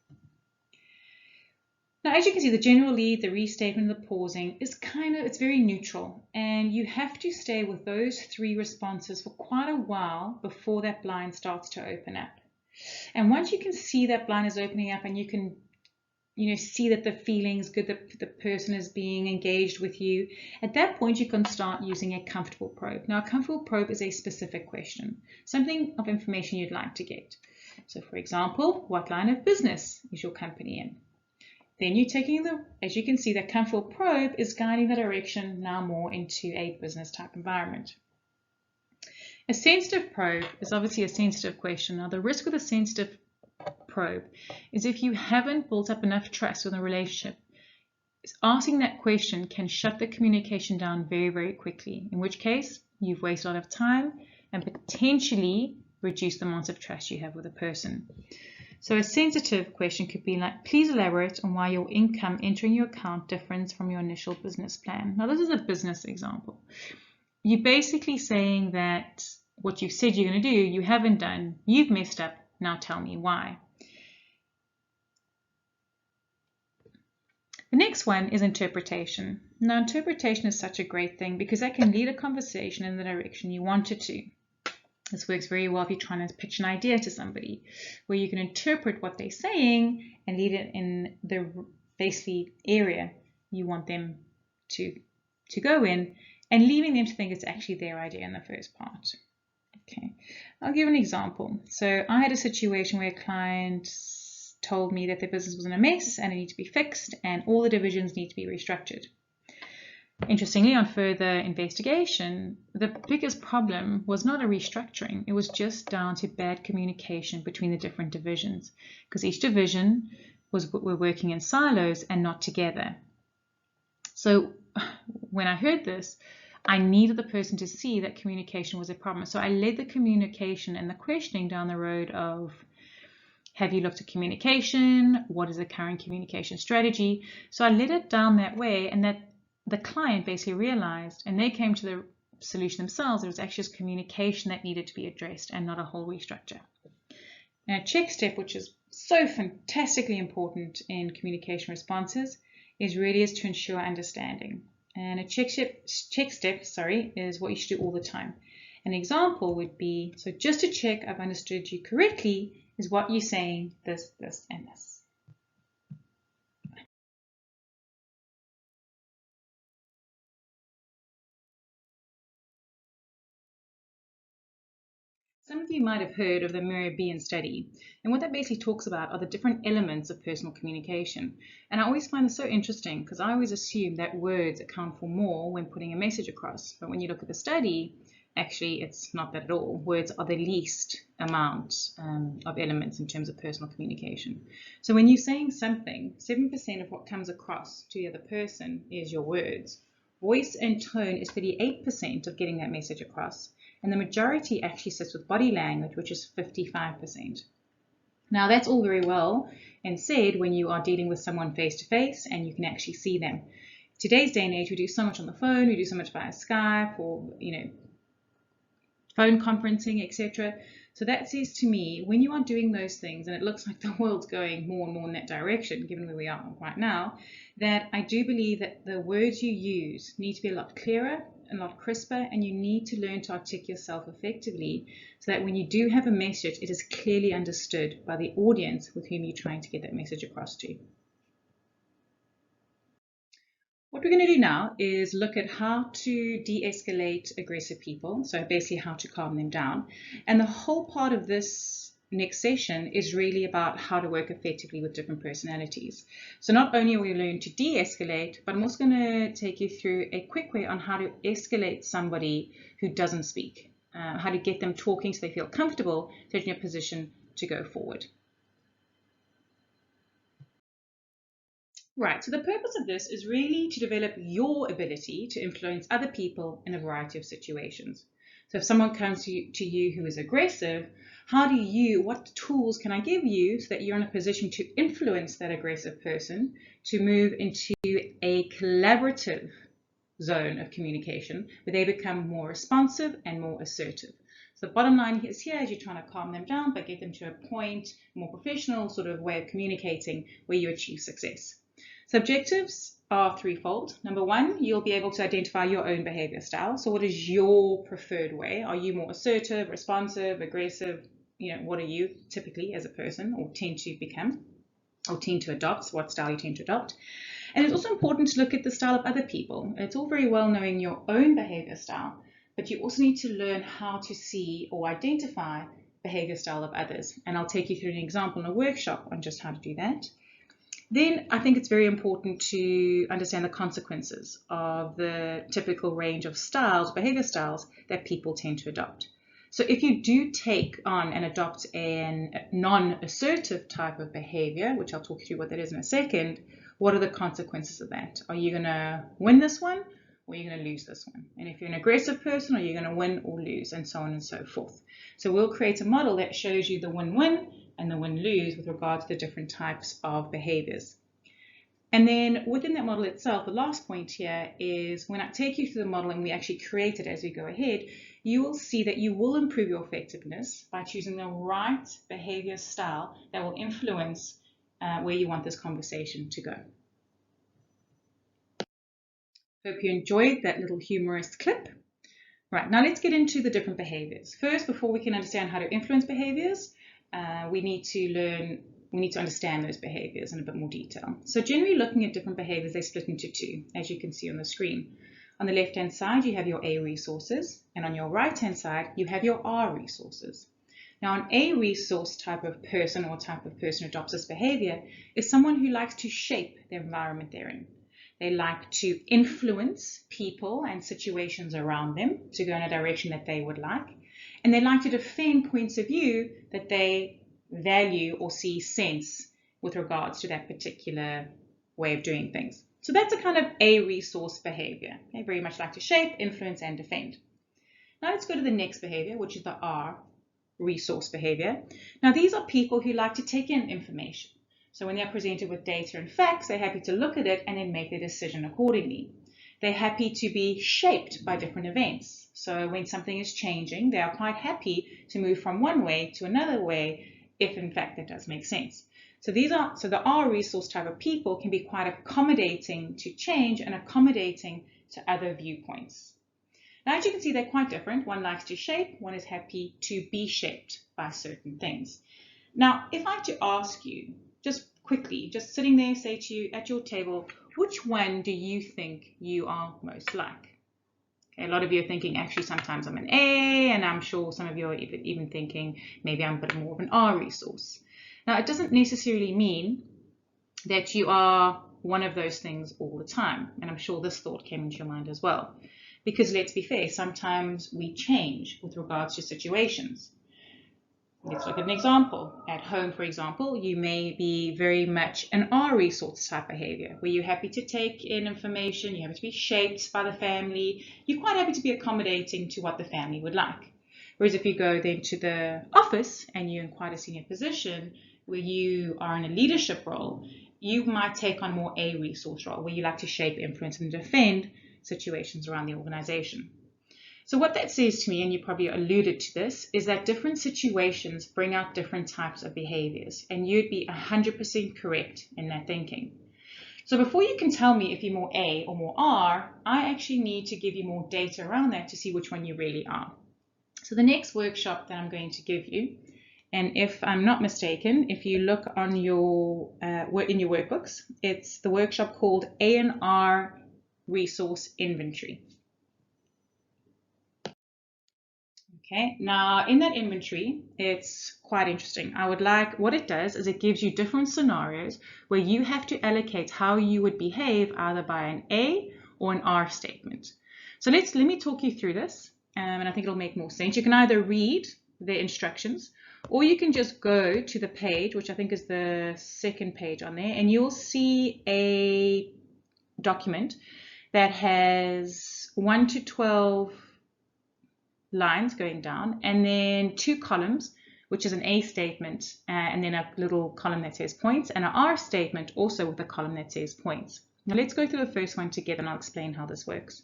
Now, as you can see, the general lead, the restatement, the pausing is it's very neutral, and you have to stay with those 3 responses for quite a while before that blind starts to open up. And once you can see that blind is opening up and you can see that the feeling's good, that the person is being engaged with you, at that point you can start using a comfortable probe. Now, a comfortable probe is a specific question, something of information you'd like to get. So, for example, what line of business is your company in? Then you're taking as you can see, that comfortable probe is guiding the direction now more into a business type environment. A sensitive probe is obviously a sensitive question. Now, the risk with a sensitive probe is if you haven't built up enough trust with a relationship, asking that question can shut the communication down very, very quickly, in which case you've wasted a lot of time and potentially reduce the amount of trust you have with a person. So a sensitive question could be like, please elaborate on why your income entering your account differs from your initial business plan. Now, this is a business example. You're basically saying that what you've said you're going to do, you haven't done, you've messed up, now tell me why. The next one is interpretation. Now, interpretation is such a great thing because that can lead a conversation in the direction you want it to. This works very well if you're trying to pitch an idea to somebody, where you can interpret what they're saying and lead it in the basically area you want them to go in, and leaving them to think it's actually their idea in the first part. Okay, I'll give an example. So I had a situation where a client told me that their business was in a mess and it needed to be fixed and all the divisions need to be restructured. Interestingly, on further investigation, the biggest problem was not a restructuring. It was just down to bad communication between the different divisions, because each division were working in silos and not together. So when I heard this, I needed the person to see that communication was a problem. So I led the communication and the questioning down the road of, have you looked at communication? What is the current communication strategy? So I led it down that way, and that the client basically realized, and they came to the solution themselves, it was actually just communication that needed to be addressed and not a whole restructure. Now, a check step, which is so fantastically important in communication responses, is to ensure understanding. And a check step is what you should do all the time. An example would be, so just to check I've understood you correctly, is what you're saying, this, and this. Some of you might have heard of the Mirabean study, and what that basically talks about are the different elements of personal communication. And I always find this so interesting because I always assume that words account for more when putting a message across. But when you look at the study, actually it's not that at all. Words are the least amount of elements in terms of personal communication. So when you're saying something, 7% of what comes across to the other person is your words. Voice and tone is 38% of getting that message across. And the majority actually sits with body language, which is 55%. Now, that's all very well and said when you are dealing with someone face to face and you can actually see them. Today's day and age, we do so much on the phone, we do so much via Skype or, phone conferencing, etc. So that says to me, when you are doing those things, and it looks like the world's going more and more in that direction, given where we are right now, that I do believe that the words you use need to be a lot clearer, a lot crisper, and you need to learn to articulate yourself effectively so that when you do have a message, it is clearly understood by the audience with whom you're trying to get that message across to. What we're going to do now is look at how to de-escalate aggressive people, so basically how to calm them down. And the whole part of this next session is really about how to work effectively with different personalities. So not only are we learning to de-escalate, but I'm also going to take you through a quick way on how to escalate somebody who doesn't speak, how to get them talking so they feel comfortable, so they're in a position to go forward. Right, so the purpose of this is really to develop your ability to influence other people in a variety of situations. So if someone comes to you who is aggressive, what tools can I give you so that you're in a position to influence that aggressive person to move into a collaborative zone of communication where they become more responsive and more assertive. So the bottom line is here, as you're trying to calm them down, but get them to a point, more professional sort of way of communicating where you achieve success. So objectives are threefold. Number one, you'll be able to identify your own behavior style. So what is your preferred way? Are you more assertive, responsive, aggressive? What are you typically as a person or tend to become or tend to adopt? So what style you tend to adopt? And it's also important to look at the style of other people. It's all very well knowing your own behavior style, but you also need to learn how to see or identify behavior style of others. And I'll take you through an example in a workshop on just how to do that. Then I think it's very important to understand the consequences of the typical range of styles, behavior styles that people tend to adopt. So if you do take on and adopt a non-assertive type of behavior, which I'll talk you through what that is in a second, what are the consequences of that? Are you going to win this one, or you're going to lose this one. And if you're an aggressive person, are you going to win or lose, and so on and so forth. So we'll create a model that shows you the win-win and the win-lose with regard to the different types of behaviors. And then within that model itself, the last point here is when I take you through the model and we actually create it as we go ahead, you will see that you will improve your effectiveness by choosing the right behavior style that will influence where you want this conversation to go. Hope you enjoyed that little humorous clip. Right, now let's get into the different behaviors. First, before we can understand how to influence behaviors, we need to understand those behaviors in a bit more detail. So generally looking at different behaviors, they split into two, as you can see on the screen. On the left-hand side, you have your A resources, and on your right-hand side, you have your R resources. Now, an A resource type of person or type of person who adopts this behavior is someone who likes to shape the environment they're in. They like to influence people and situations around them to go in a direction that they would like. And they like to defend points of view that they value or see sense with regards to that particular way of doing things. So that's a kind of A resource behavior. They very much like to shape, influence, and defend. Now let's go to the next behavior, which is the R resource behavior. Now these are people who like to take in information. So when they're presented with data and facts, they're happy to look at it and then make their decision accordingly. They're happy to be shaped by different events. So when something is changing, they are quite happy to move from one way to another way, if in fact that does make sense. So the R resource type of people can be quite accommodating to change and accommodating to other viewpoints. Now, as you can see, they're quite different. One likes to shape, one is happy to be shaped by certain things. Now, if I had to ask you, just quickly, just sitting there, say to you at your table, which one do you think you are most like? Okay, a lot of you are thinking, actually, sometimes I'm an A, and I'm sure some of you are even thinking, maybe I'm a bit more of an R resource. Now, it doesn't necessarily mean that you are one of those things all the time, and I'm sure this thought came into your mind as well. Because let's be fair, sometimes we change with regards to situations. Let's look at an example. At home, for example, you may be very much an R resource type behavior, where you're happy to take in information, you're happy to be shaped by the family, you're quite happy to be accommodating to what the family would like. Whereas if you go then to the office and you're in quite a senior position, where you are in a leadership role, you might take on more A resource role, where you like to shape, influence, and defend situations around the organization. So what that says to me, and you probably alluded to this, is that different situations bring out different types of behaviors, and you'd be 100% correct in that thinking. So before you can tell me if you're more A or more R, I actually need to give you more data around that to see which one you really are. So the next workshop that I'm going to give you, and if I'm not mistaken, if you look on your in your workbooks, it's the workshop called A and R Resource Inventory. Okay, now in that inventory, it's quite interesting. What it does is it gives you different scenarios where you have to allocate how you would behave either by an A or an R statement. So let me talk you through this, and I think it'll make more sense. You can either read the instructions, or you can just go to the page, which I think is the second page on there, and you'll see a document that has 1 to 12 lines going down, and then 2 columns, which is an A statement, and then a little column that says points, and an R statement also with a column that says points. Now let's go through the first one together and I'll explain how this works.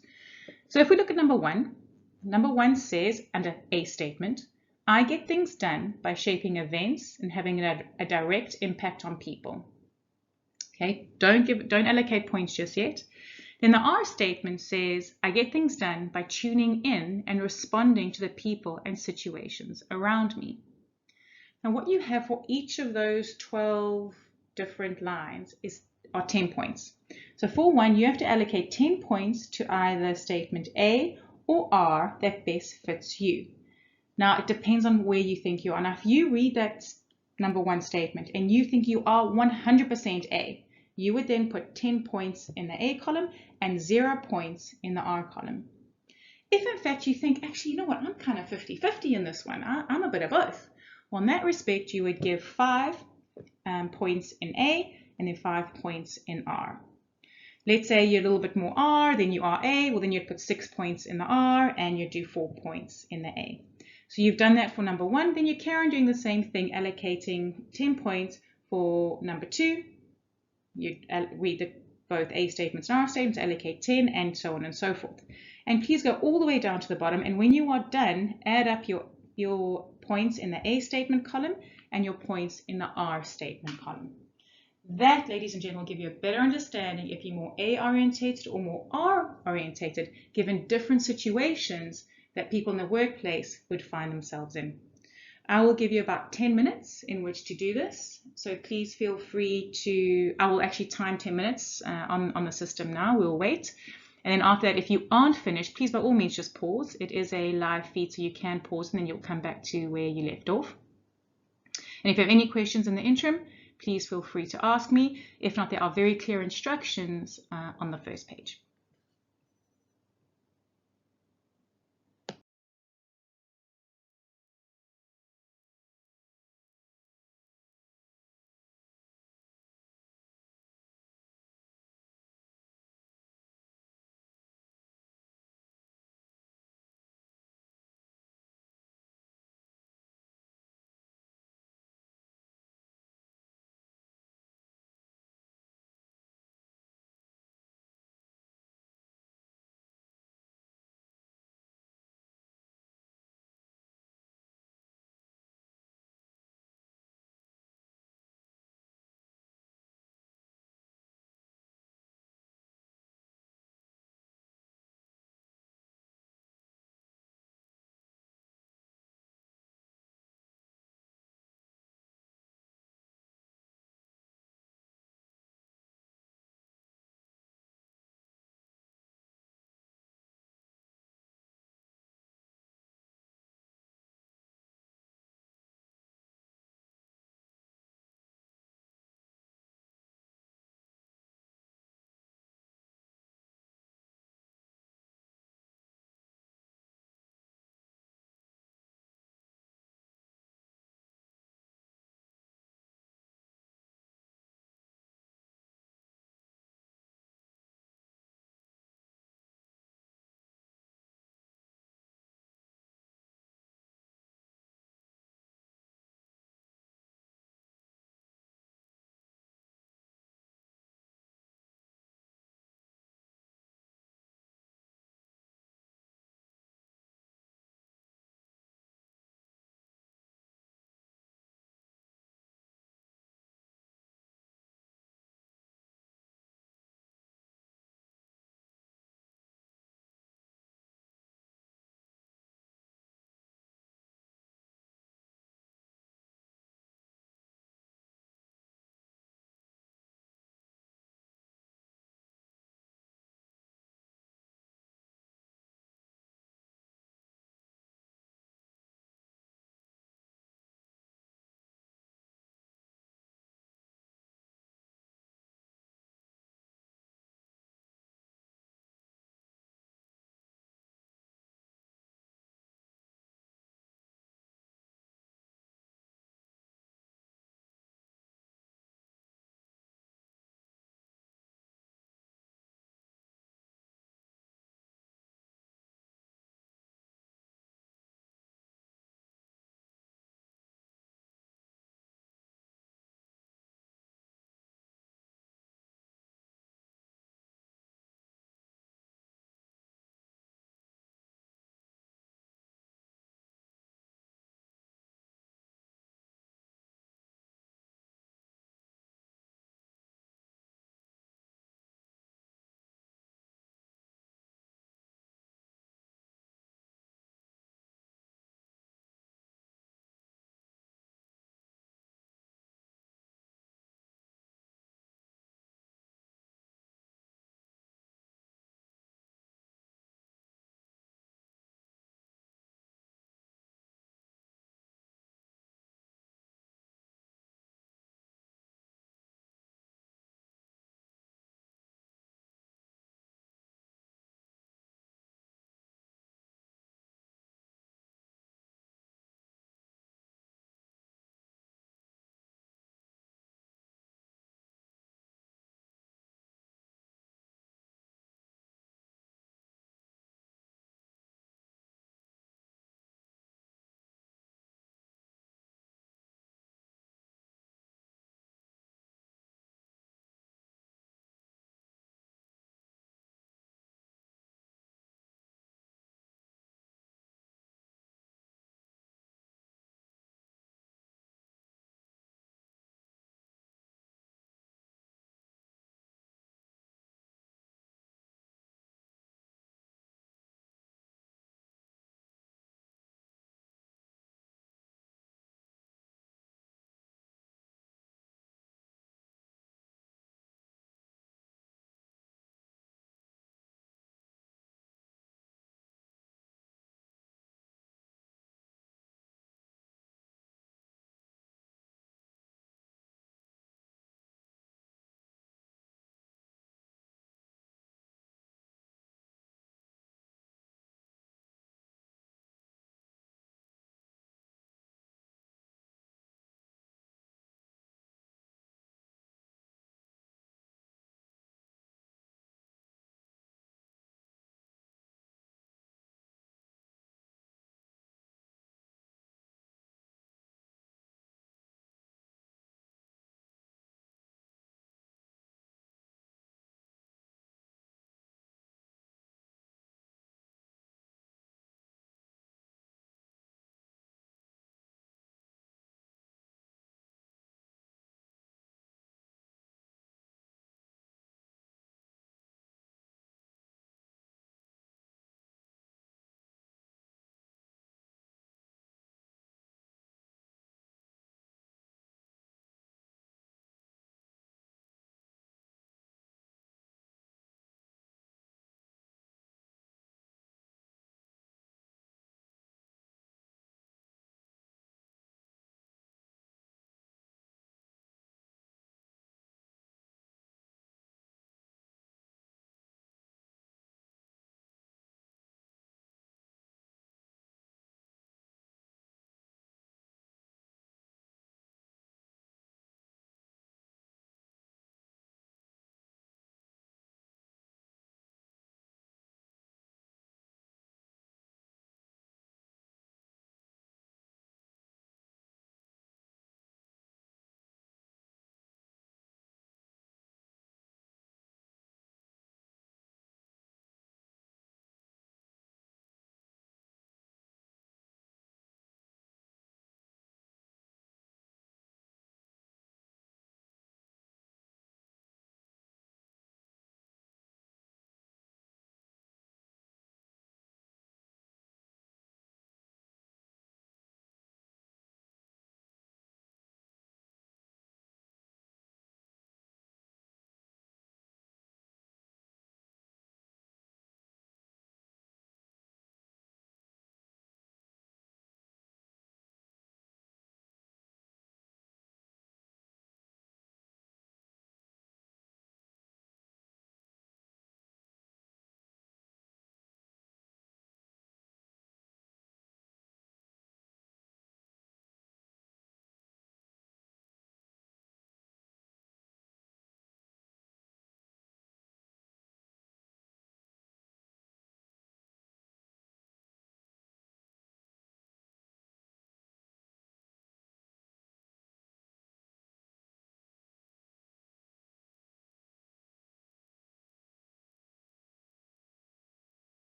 So if we look at number one says under A statement, I get things done by shaping events and having a direct impact on people. Okay, don't allocate points just yet. Then the R statement says, I get things done by tuning in and responding to the people and situations around me. Now what you have for each of those 12 different lines are 10 points. So for one, you have to allocate 10 points to either statement A or R that best fits you. Now it depends on where you think you are. Now if you read that number one statement and you think you are 100% A, you would then put 10 points in the A column and 0 points in the R column. If in fact you think, actually, you know what, I'm kind of 50-50 in this one, I'm a bit of both. Well, in that respect, you would give 5 points in A and then 5 points in R. Let's say you're a little bit more R, then you are A, well then you'd put 6 points in the R and you'd do 4 points in the A. So you've done that for number 1, then you carry on doing the same thing, allocating 10 points for number 2. You read both A statements and R statements, allocate 10, and so on and so forth. And please go all the way down to the bottom, and when you are done, add up your points in the A statement column and your points in the R statement column. That, ladies and gentlemen, will give you a better understanding if you're more A-orientated or more R-orientated, given different situations that people in the workplace would find themselves in. I will give you about 10 minutes in which to do this, so please feel free to, I will actually time 10 minutes on the system now, we'll wait. And then after that, if you aren't finished, please by all means just pause. It is a live feed, so you can pause and then you'll come back to where you left off. And if you have any questions in the interim, please feel free to ask me. If not, there are very clear instructions on the first page.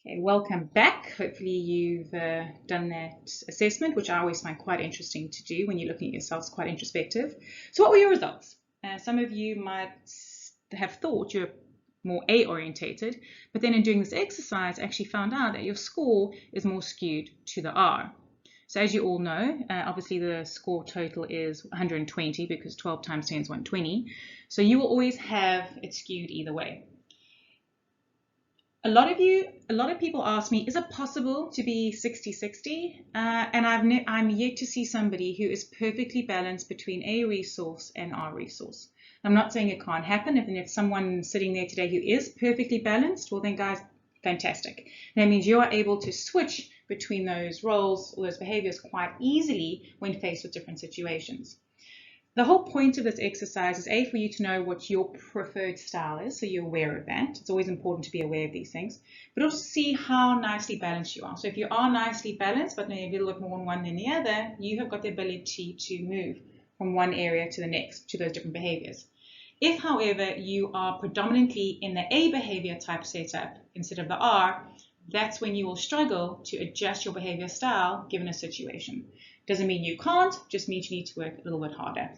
Okay, welcome back. Hopefully you've done that assessment, which I always find quite interesting to do when you're looking at yourselves, quite introspective. So what were your results? Some of you might have thought you're more A-orientated, but then in doing this exercise, actually found out that your score is more skewed to the R. So as you all know, obviously the score total is 120 because 12 times 10 is 120. So you will always have it skewed either way. A lot of people ask me, is it possible to be 60-60? And I'm yet to see somebody who is perfectly balanced between A resource and R resource. I'm not saying it can't happen. If someone sitting there today who is perfectly balanced, well then guys, fantastic. That means you are able to switch between those roles or those behaviors quite easily when faced with different situations. The whole point of this exercise is for you to know what your preferred style is, so you're aware of that. It's always important to be aware of these things, but also see how nicely balanced you are. So if you are nicely balanced, but maybe a little bit more on one than the other, you have got the ability to move from one area to the next, to those different behaviors. If, however, you are predominantly in the A behavior type setup instead of the R, that's when you will struggle to adjust your behavior style given a situation. Doesn't mean you can't, just means you need to work a little bit harder.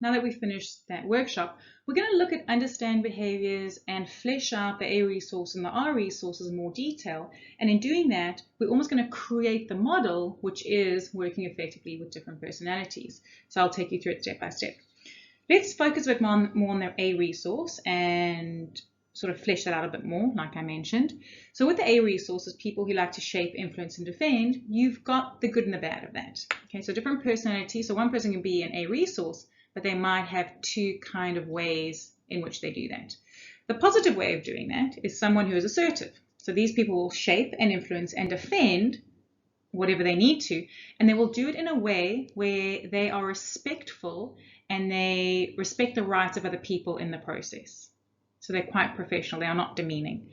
Now that we've finished that workshop, we're going to look at understand behaviors and flesh out the A resource and the R resources in more detail. And in doing that, we're almost going to create the model, which is working effectively with different personalities. So I'll take you through it step by step. Let's focus a bit more on the A resource and sort of flesh that out a bit more, like I mentioned. So with the A resources, people who like to shape, influence, and defend, you've got the good and the bad of that. Okay, so different personalities. So one person can be an A resource, but they might have two kind of ways in which they do that. The positive way of doing that is someone who is assertive. So these people will shape and influence and defend whatever they need to, and they will do it in a way where they are respectful and they respect the rights of other people in the process. So they're quite professional, they are not demeaning.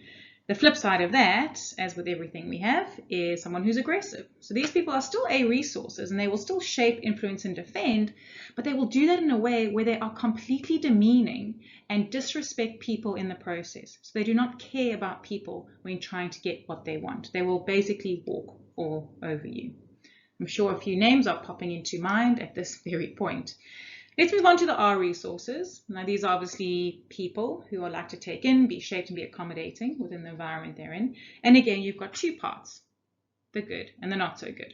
The flip side of that, as with everything we have, is someone who's aggressive. So these people are still A resources and they will still shape, influence, and defend, but they will do that in a way where they are completely demeaning and disrespect people in the process. So they do not care about people when trying to get what they want. They will basically walk all over you. I'm sure a few names are popping into mind at this very point. Let's move on to the R resources. Now, these are obviously people who are like to take in, be shaped, and be accommodating within the environment they're in. And again, you've got two parts, the good and the not so good.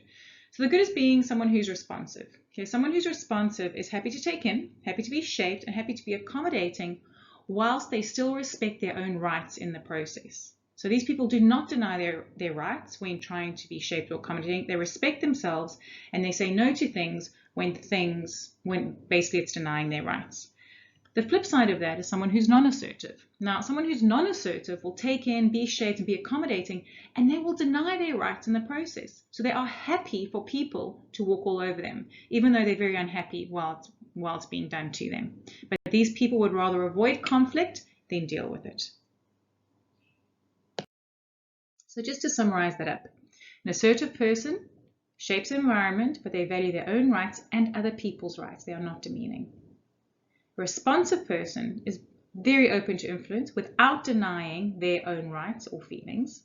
So the good is being someone who's responsive. Okay, someone who's responsive is happy to take in, happy to be shaped, and happy to be accommodating whilst they still respect their own rights in the process. So these people do not deny their rights when trying to be shaped or accommodating. They respect themselves and they say no to things when basically it's denying their rights. The flip side of that is someone who's non-assertive. Now, someone who's non-assertive will take in, be shaped, and be accommodating, and they will deny their rights in the process. So they are happy for people to walk all over them, even though they're very unhappy while it's being done to them. But these people would rather avoid conflict than deal with it. So just to summarize that up, an assertive person shapes the environment, but they value their own rights and other people's rights. They are not demeaning. A responsive person is very open to influence without denying their own rights or feelings.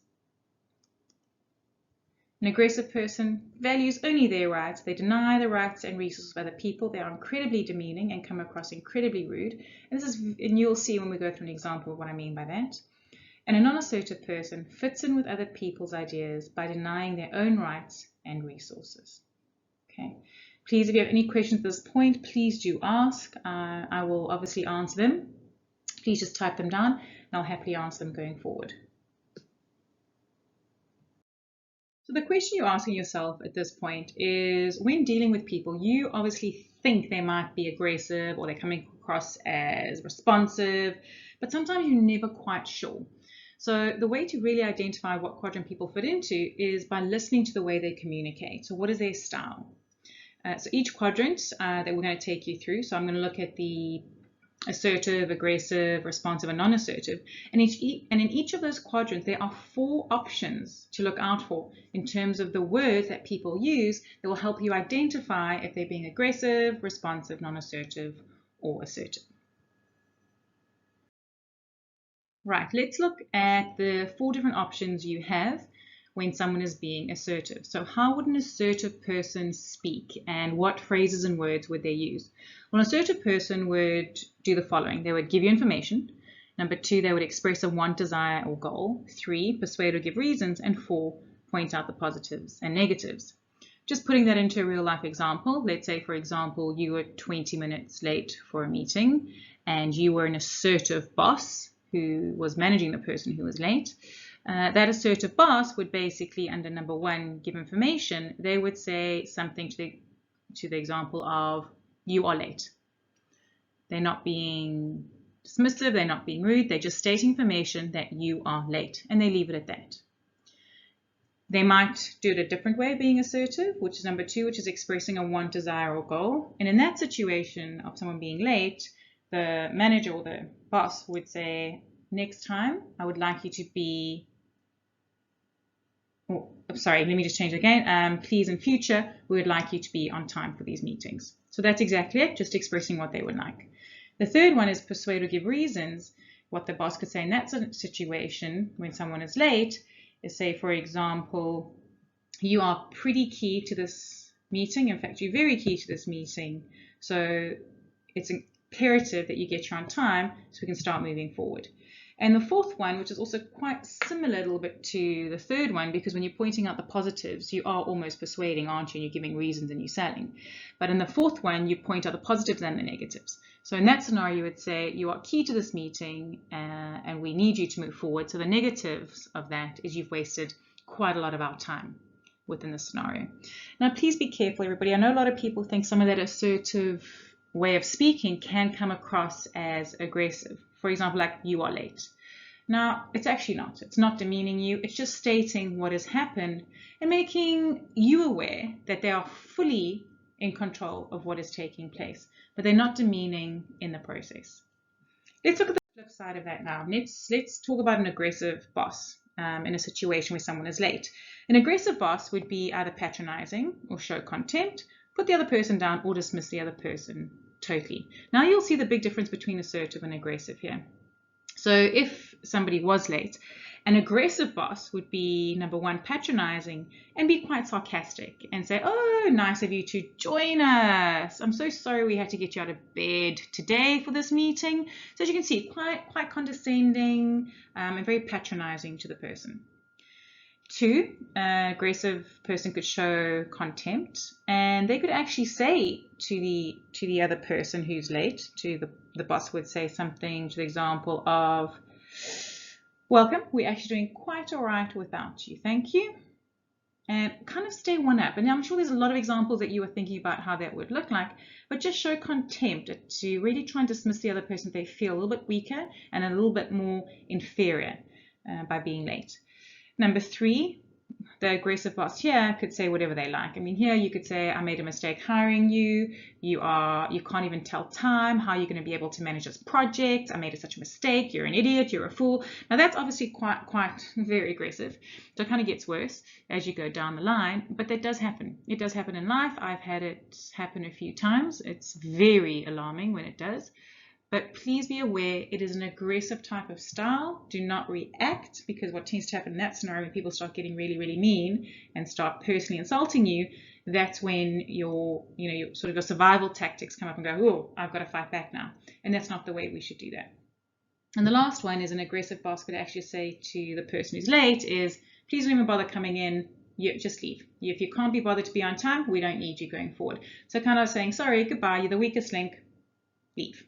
An aggressive person values only their rights. They deny the rights and resources of other people. They are incredibly demeaning and come across incredibly rude. And you'll see when we go through an example of what I mean by that. And a non-assertive person fits in with other people's ideas by denying their own rights and resources. Okay. Please, if you have any questions at this point, please do ask. I will obviously answer them. Please just type them down and I'll happily answer them going forward. So the question you're asking yourself at this point is, when dealing with people, you obviously think they might be aggressive or they're coming across as responsive, but sometimes you're never quite sure. So the way to really identify what quadrant people fit into is by listening to the way they communicate. So what is their style? So each quadrant that we're going to take you through, so I'm going to look at the assertive, aggressive, responsive, and non-assertive. And in each of those quadrants, there are 4 options to look out for in terms of the words that people use that will help you identify if they're being aggressive, responsive, non-assertive, or assertive. Right, let's look at the 4 different options you have when someone is being assertive. So how would an assertive person speak, and what phrases and words would they use? Well, an assertive person would do the following. They would give you information. Number 2, they would express a want, desire, or goal. 3, persuade or give reasons. And 4, point out the positives and negatives. Just putting that into a real life example, let's say, for example, you were 20 minutes late for a meeting and you were an assertive boss who was managing the person who was late. That assertive boss would basically, under number 1, give information. They would say something to the example of, you are late. They're not being dismissive, they're not being rude, they're just stating information that you are late, and they leave it at that. They might do it a different way of being assertive, which is number 2, which is expressing a want, desire, or goal. And in that situation of someone being late, the manager or the boss would say, next time, I would like you to be, sorry, let me just change it again. Please, in future, we would like you to be on time for these meetings. So that's exactly it, just expressing what they would like. The third one is persuade or give reasons. What the boss could say in that situation when someone is late is, say, for example, you are pretty key to this meeting. In fact, you're very key to this meeting. So it's imperative that you get here on time so we can start moving forward. And the fourth one, which is also quite similar a little bit to the third one, because when you're pointing out the positives, you are almost persuading, aren't you? And you're giving reasons and you're selling. But in the fourth one, you point out the positives and the negatives. So in that scenario, you would say, you are key to this meeting and we need you to move forward. So the negatives of that is you've wasted quite a lot of our time within this scenario. Now, please be careful, everybody. I know a lot of people think some of that assertive way of speaking can come across as aggressive. For example, like, you are late. Now, it's actually not. It's not demeaning you. It's just stating what has happened and making you aware that they are fully in control of what is taking place, but they're not demeaning in the process. Let's look at the flip side of that now. Let's talk about an aggressive boss in a situation where someone is late. An aggressive boss would be either patronizing or show contempt, put the other person down, or dismiss the other person totally. Now you'll see the big difference between assertive and aggressive here. So if somebody was late, an aggressive boss would be, number 1, patronizing and be quite sarcastic and say, oh, nice of you to join us. I'm so sorry we had to get you out of bed today for this meeting. So as you can see, quite condescending and very patronizing to the person. 2, an aggressive person could show contempt, and they could actually say to the other person who's late, the boss would say something to the example of, welcome, we're actually doing quite all right without you, thank you. And kind of stay one up. And I'm sure there's a lot of examples that you were thinking about how that would look like, but just show contempt to really try and dismiss the other person if they feel a little bit weaker and a little bit more inferior by being late. Number 3, the aggressive boss here could say whatever they like. I mean, here you could say, I made a mistake hiring you. You can't even tell time. How are you going to be able to manage this project? I made such a mistake. You're an idiot. You're a fool. Now that's obviously quite very aggressive. So it kind of gets worse as you go down the line, but that does happen. It does happen in life. I've had it happen a few times. It's very alarming when it does. But please be aware, it is an aggressive type of style. Do not react, because what tends to happen in that scenario when people start getting really, really mean and start personally insulting you, that's when your survival tactics come up and go, oh, I've got to fight back now. And that's not the way we should do that. And the last one is an aggressive boss could actually say to the person who's late is, please don't even bother coming in. Just leave. If you can't be bothered to be on time, we don't need you going forward. So kind of saying, sorry, goodbye, you're the weakest link, leave.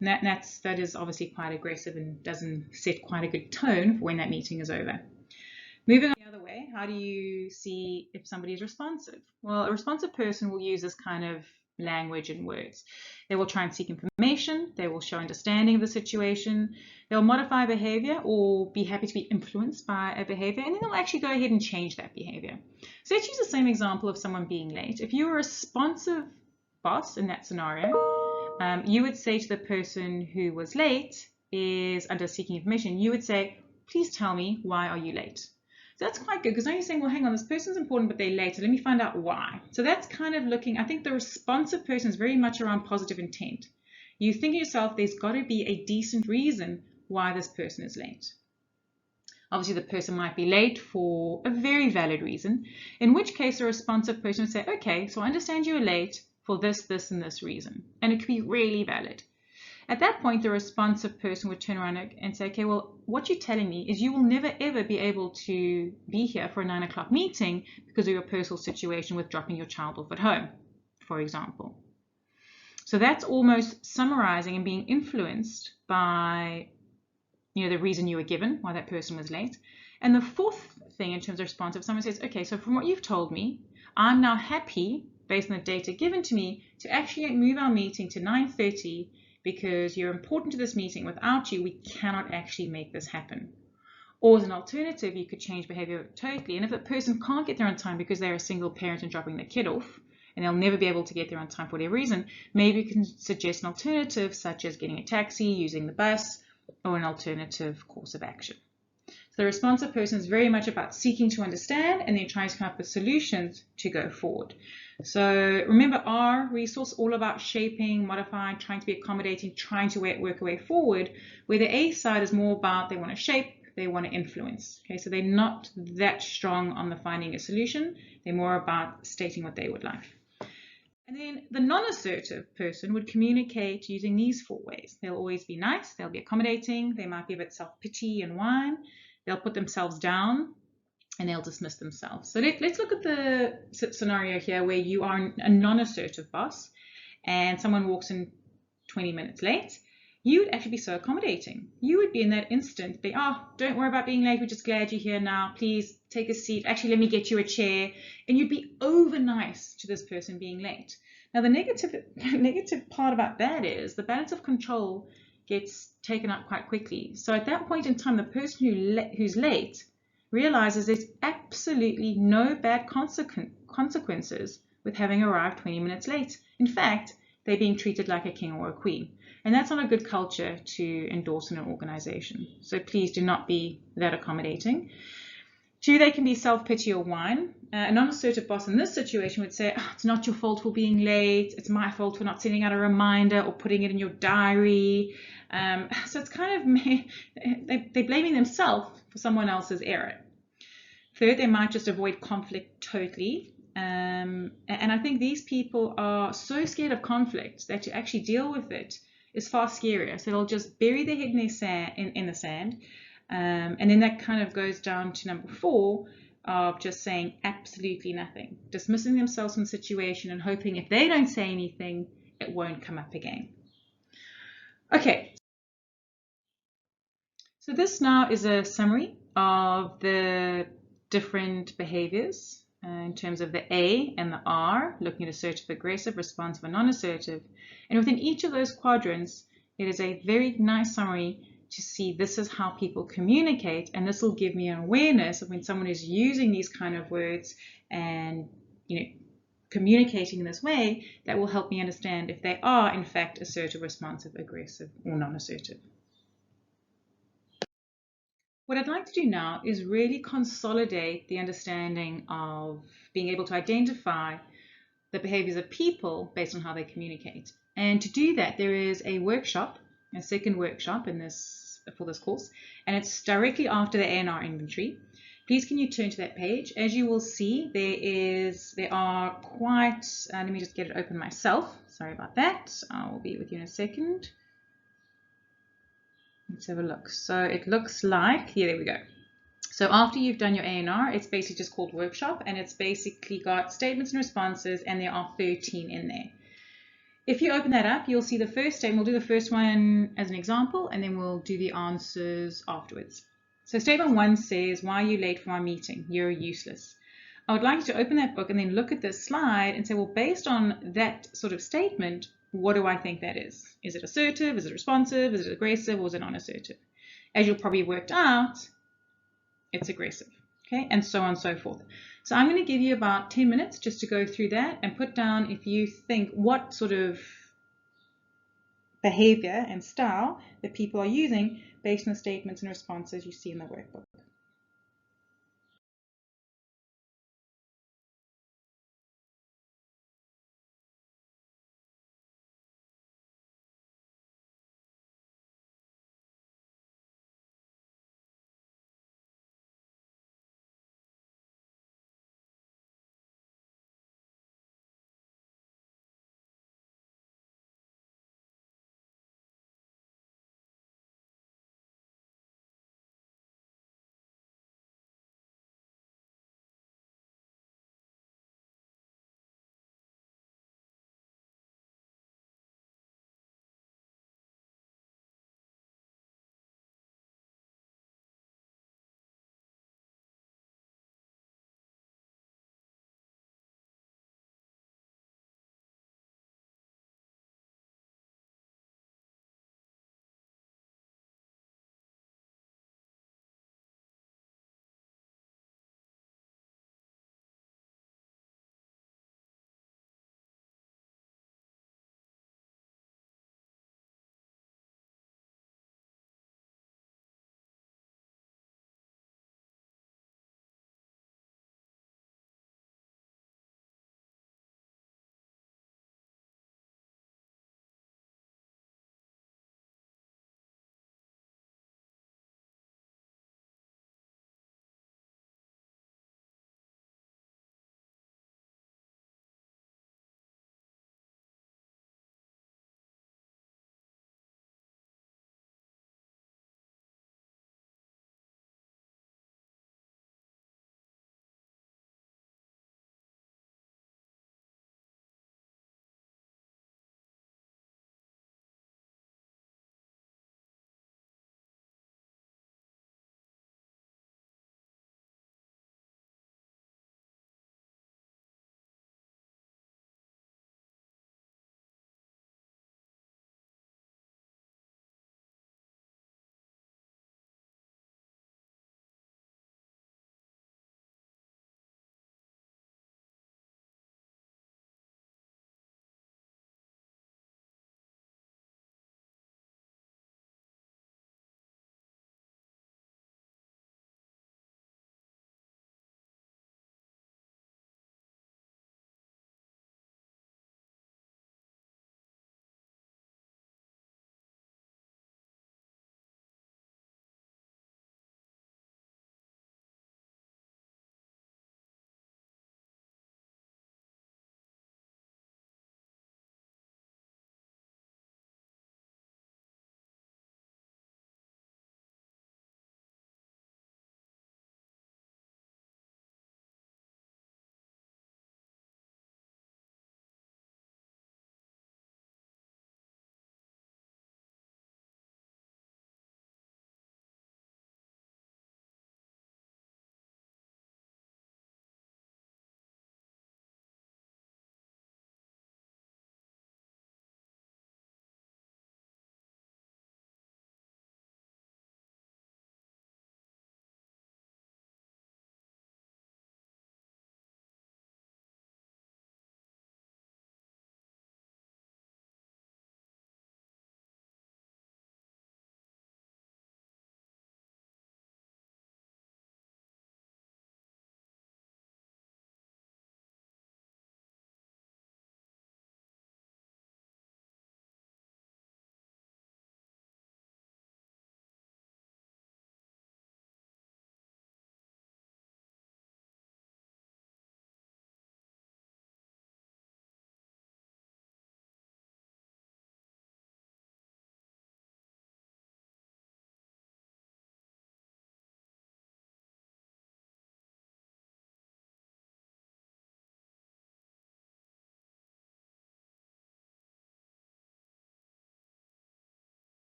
And that is obviously quite aggressive and doesn't set quite a good tone for when that meeting is over. Moving on the other way, how do you see if somebody is responsive? Well, a responsive person will use this kind of language and words. They will try and seek information. They will show understanding of the situation. They'll modify behavior or be happy to be influenced by a behavior, and then they'll actually go ahead and change that behavior. So let's use the same example of someone being late. If you're a responsive boss in that scenario, you would say to the person who was late is under seeking information, you would say, please tell me, why are you late? So that's quite good, because now you're saying, well, hang on, this person's important, but they're late, so let me find out why. So that's kind of looking, I think the responsive person is very much around positive intent. You think to yourself, there's got to be a decent reason why this person is late. Obviously, the person might be late for a very valid reason, in which case a responsive person would say, okay, so I understand you were late for this, this, and this reason. And it could be really valid. At that point, the responsive person would turn around and say, okay, well, what you're telling me is you will never, ever be able to be here for a 9 o'clock meeting because of your personal situation with dropping your child off at home, for example. So that's almost summarizing and being influenced by the reason you were given why that person was late. And the fourth thing in terms of responsive, someone says, okay, so from what you've told me, I'm now happy, based on the data given to me, to actually move our meeting to 9:30 because you're important to this meeting. Without you, we cannot actually make this happen. Or as an alternative, you could change behavior totally. And if the person can't get there on time because they're a single parent and dropping their kid off, and they'll never be able to get there on time for whatever reason, maybe you can suggest an alternative, such as getting a taxi, using the bus, or an alternative course of action. So the responsive person is very much about seeking to understand and then trying to come up with solutions to go forward. So remember, our resource all about shaping, modifying, trying to be accommodating, trying to work a way forward, where the A side is more about they want to shape, they want to influence. Okay, so they're not that strong on the finding a solution. They're more about stating what they would like. And then the non-assertive person would communicate using these 4 ways. They'll always be nice, they'll be accommodating, they might be a bit self-pity and whine, they'll put themselves down, and they'll dismiss themselves. So let's look at the scenario here where you are a non-assertive boss and someone walks in 20 minutes late. You would actually be so accommodating. You would be in that instant, don't worry about being late, we're just glad you're here now, please take a seat, actually let me get you a chair, and you'd be over nice to this person being late. Now the negative part about that is the balance of control gets taken up quite quickly. So at that point in time, the person who's late realizes there's absolutely no bad consequences with having arrived 20 minutes late. In fact, they're being treated like a king or a queen. And that's not a good culture to endorse in an organization. So please do not be that accommodating. 2, they can be self-pity or whine. A non-assertive boss in this situation would say, it's not your fault for being late. It's my fault for not sending out a reminder or putting it in your diary. So it's kind of, they're blaming themselves for someone else's error. 3rd, they might just avoid conflict totally. And I think these people are so scared of conflict that to actually deal with it is far scarier. So they'll just bury their head in the sand. And then that kind of goes down to number 4 of just saying absolutely nothing, dismissing themselves from the situation and hoping if they don't say anything, it won't come up again. Okay, so this now is a summary of the different behaviors in terms of the A and the R, looking at assertive, aggressive, responsive, and non-assertive. And within each of those quadrants, it is a very nice summary to see this is how people communicate, and this will give me an awareness of when someone is using these kind of words and communicating in this way that will help me understand if they are in fact assertive, responsive, aggressive, or non-assertive. What I'd like to do now is really consolidate the understanding of being able to identify the behaviors of people based on how they communicate. And to do that, there is a workshop, a second workshop for this course, and it's directly after the A&R inventory. Please can you turn to that page. As you will see, there are quite, let me just get it open myself. Sorry about that. I will be with you in a second. Let's have a look. So it looks like, yeah, there we go. So after you've done your A&R, it's basically just called workshop, and it's basically got statements and responses, and there are 13 in there. If you open that up, you'll see the first statement. We'll do the first one as an example, and then we'll do the answers afterwards. So statement 1 says, why are you late for our meeting? You're useless. I would like you to open that book and then look at this slide and say, well, based on that sort of statement, what do I think that is? Is it assertive? Is it responsive? Is it aggressive? Or is it non-assertive? As you'll probably worked out, it's aggressive. Okay, and so on and so forth. So I'm going to give you about 10 minutes just to go through that and put down if you think what sort of behavior and style that people are using based on the statements and responses you see in the workbook.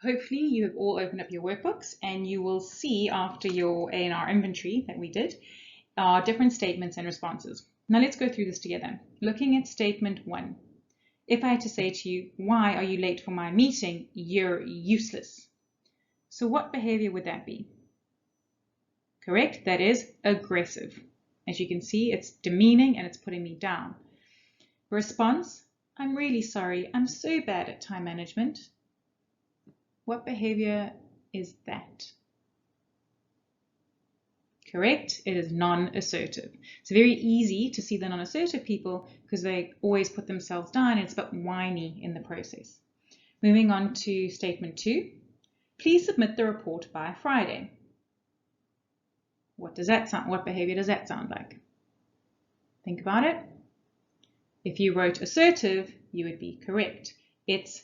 hopefully you have all opened up your workbooks and you will see after your A&R inventory that we did different statements and responses. Now let's go through this together. Looking at statement 1. If I had to say to you, why are you late for my meeting? You're useless. So what behavior would that be? Correct, that is aggressive. As you can see, it's demeaning and it's putting me down. Response, I'm really sorry, I'm so bad at time management. What behavior is that? Correct, it is non-assertive. It's very easy to see the non-assertive people because they always put themselves down. It's a bit whiny in the process. Moving on to statement 2. Please submit the report by Friday. What does that sound? What behavior does that sound like? Think about it. If you wrote assertive, you would be correct. It's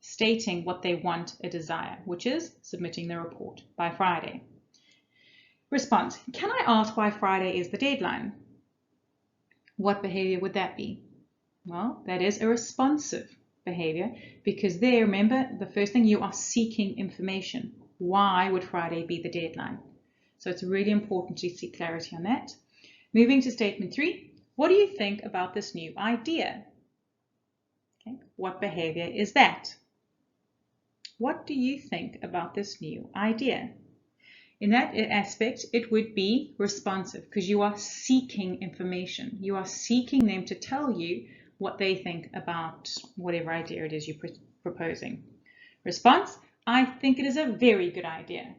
stating what they want, a desire, which is submitting the report by Friday. Response, can I ask why Friday is the deadline? What behavior would that be? Well, that is a responsive behavior because there, remember, the first thing, you are seeking information. Why would Friday be the deadline? So it's really important to seek clarity on that. Moving to statement 3, what do you think about this new idea? Okay. What behavior is that? What do you think about this new idea? In that aspect, it would be responsive because you are seeking information. You are seeking them to tell you what they think about whatever idea it is you're proposing. Response, I think it is a very good idea.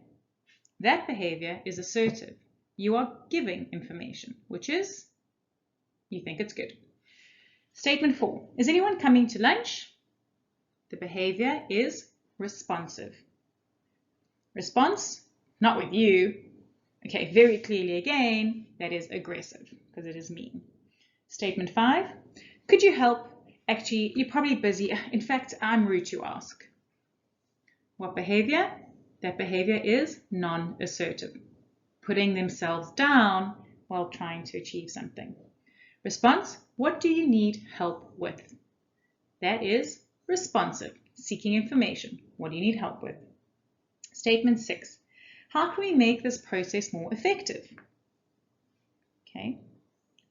That behavior is assertive. You are giving information, which is you think it's good. Statement 4, is anyone coming to lunch? The behavior is responsive. Response, not with you. Okay, very clearly again, that is aggressive because it is mean. Statement 5, could you help? Actually, you're probably busy. In fact, I'm rude to ask. What behavior? That behavior is non-assertive, putting themselves down while trying to achieve something. Response, what do you need help with? That is responsive, seeking information. What do you need help with? Statement 6, how can we make this process more effective? Okay,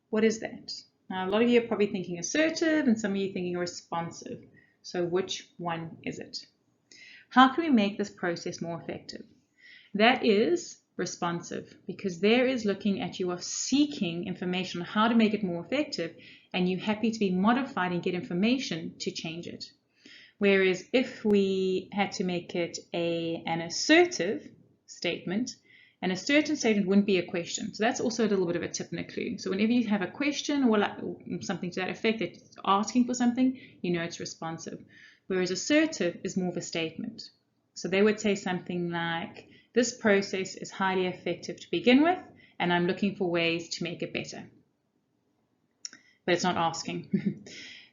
what is that? Now, a lot of you are probably thinking assertive and some of you thinking responsive. So which one is it? How can we make this process more effective? That is responsive because there is looking at you are seeking information on how to make it more effective and you're happy to be modified and get information to change it. Whereas if we had to make it an assertive statement, an assertive statement wouldn't be a question. So that's also a little bit of a tip and a clue. So whenever you have a question or something to that effect that's asking for something, you know it's responsive. Whereas assertive is more of a statement. So they would say something like, this process is highly effective to begin with, and I'm looking for ways to make it better. But it's not asking.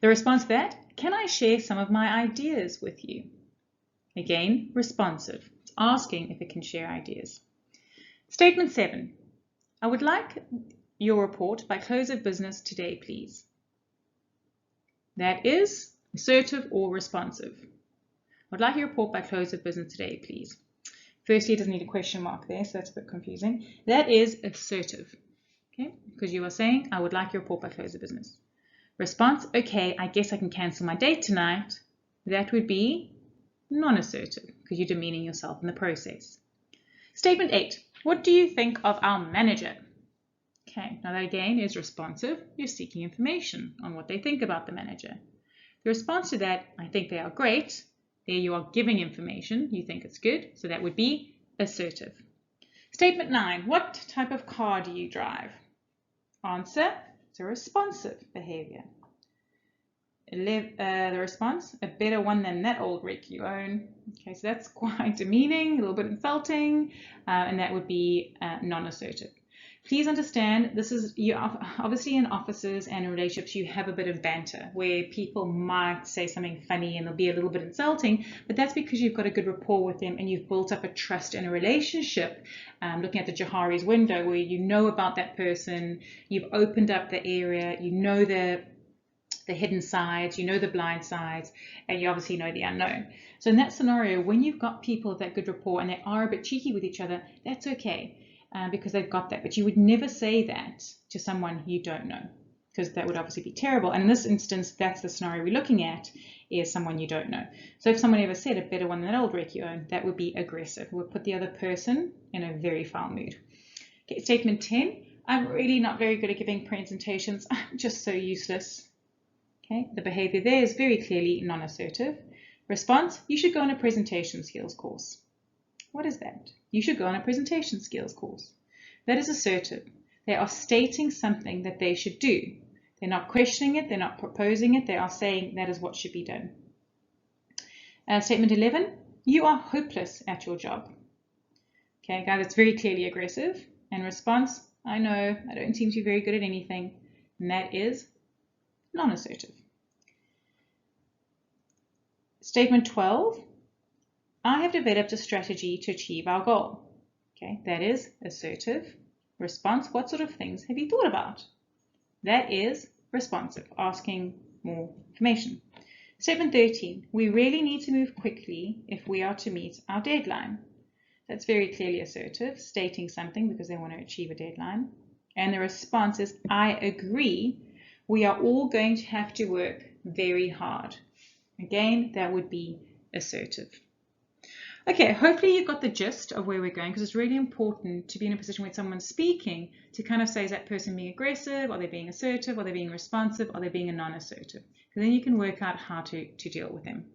The response to that, can I share some of my ideas with you? Again, responsive. It's asking if it can share ideas. Statement 7, I would like your report by close of business today, please. That is assertive or responsive. I'd like your report by close of business today, please. Firstly, it doesn't need a question mark there, so that's a bit confusing. That is assertive, okay? Because you are saying, I would like your report by close of business. Response, okay, I guess I can cancel my date tonight. That would be non-assertive because you're demeaning yourself in the process. Statement 8, what do you think of our manager? Okay, now that again is responsive. You're seeking information on what they think about the manager. The response to that, I think they are great. There you are giving information. You think it's good. So that would be assertive. Statement 9, what type of car do you drive? Answer, it's a responsive behavior. The response, a better one than that old wreck you own. Okay, so that's quite demeaning, a little bit insulting, and that would be non-assertive. Please understand, this is, you obviously in offices and in relationships, you have a bit of banter where people might say something funny and they'll be a little bit insulting, but that's because you've got a good rapport with them and you've built up a trust and a relationship. Looking at the Johari's window where you know about that person, you've opened up the area, you know the hidden sides, you know the blind sides, and you obviously know the unknown. So in that scenario, when you've got people of that good rapport and they are a bit cheeky with each other, that's okay, because they've got that. But you would never say that to someone you don't know, because that would obviously be terrible. And in this instance, that's the scenario we're looking at, is someone you don't know. So if someone ever said a better one than that old wreck you own, that would be aggressive. It would put the other person in a very foul mood. Okay, statement 10, I'm really not very good at giving presentations. I'm just so useless. Okay, the behavior there is very clearly non-assertive. Response, you should go on a presentation skills course. What is that? You should go on a presentation skills course. That is assertive. They are stating something that they should do. They're not questioning it, they're not proposing it, they are saying that is what should be done. Statement 11, you are hopeless at your job. Okay, guys, it's very clearly aggressive. And response, I know, I don't seem to be very good at anything. And that is non-assertive. Statement 12, I have developed a strategy to achieve our goal. Okay, that is assertive. Response, what sort of things have you thought about? That is responsive, asking more information. Statement 13, we really need to move quickly if we are to meet our deadline. That's very clearly assertive, stating something because they want to achieve a deadline. And the response is, I agree, we are all going to have to work very hard. Again, that would be assertive. Okay, hopefully you got the gist of where we're going, because it's really important to be in a position where someone's speaking to kind of say, is that person being aggressive? Are they being assertive? Are they being responsive? Are they being a non-assertive? And then you can work out how to deal with them.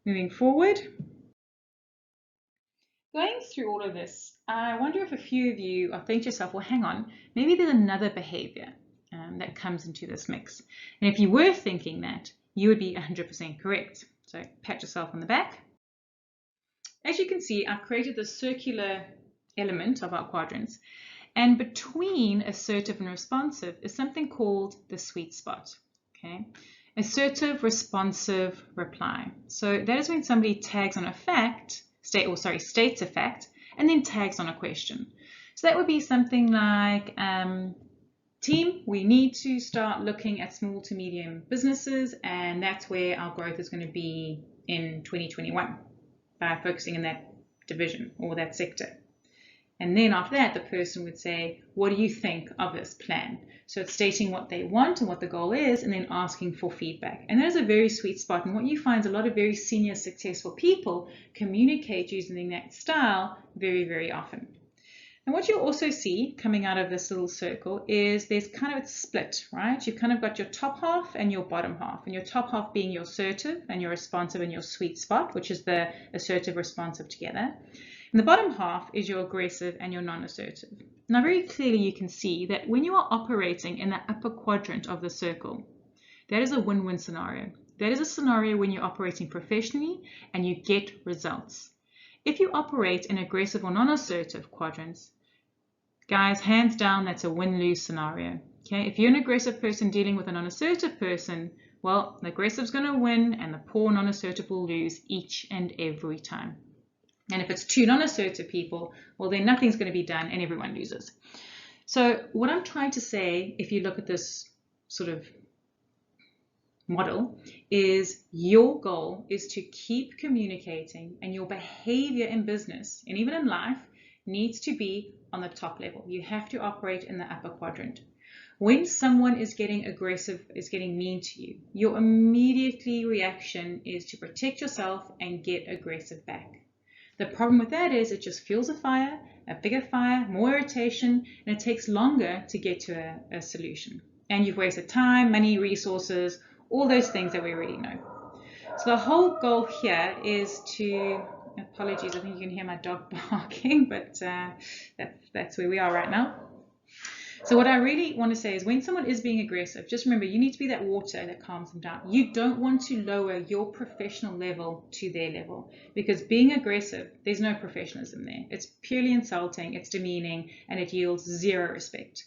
Moving forward. Going through all of this, I wonder if a few of you are thinking to yourself, well, hang on, maybe there's another behavior that comes into this mix. And if you were thinking that, you would be 100% correct. So pat yourself on the back. As you can see, I've created the circular element of our quadrants. And between assertive and responsive is something called the sweet spot. Okay? Assertive, responsive, reply. So that is when somebody tags on a fact, states a fact, and then tags on a question. So that would be something like, team, we need to start looking at small to medium businesses, and that's where our growth is going to be in 2021 by focusing in that division or that sector. And then after that, the person would say, what do you think of this plan? So it's stating what they want and what the goal is, and then asking for feedback. And that is a very sweet spot. And what you find is a lot of very senior, successful people communicate using that style very, very often. And what you also see coming out of this little circle is there's kind of a split, right? You've kind of got your top half and your bottom half. And your top half being your assertive and your responsive and your sweet spot, which is the assertive, responsive together. And the bottom half is your aggressive and your non-assertive. Now, very clearly you can see that when you are operating in the upper quadrant of the circle, that is a win-win scenario. That is a scenario when you're operating professionally and you get results. If you operate in aggressive or non-assertive quadrants, guys, hands down, that's a win-lose scenario. Okay, if you're an aggressive person dealing with a non-assertive person, well, the aggressive's going to win and the poor non-assertive will lose each and every time. And if it's two non-assertive people, well, then nothing's going to be done and everyone loses. So what I'm trying to say, if you look at this sort of model, is your goal is to keep communicating, and your behavior in business and even in life needs to be on the top level. You have to operate in the upper quadrant. When someone is getting aggressive, is getting mean to you, your immediately reaction is to protect yourself and get aggressive back. The problem with that is it just fuels a fire, a bigger fire, more irritation, and it takes longer to get to a solution. And you've wasted time, money, resources, all those things that we already know. So the whole goal here is to, apologies, I think you can hear my dog barking, but that's where we are right now. So what I really want to say is when someone is being aggressive, just remember you need to be that water that calms them down. You don't want to lower your professional level to their level, because being aggressive, there's no professionalism there. It's purely insulting, it's demeaning, and it yields zero respect.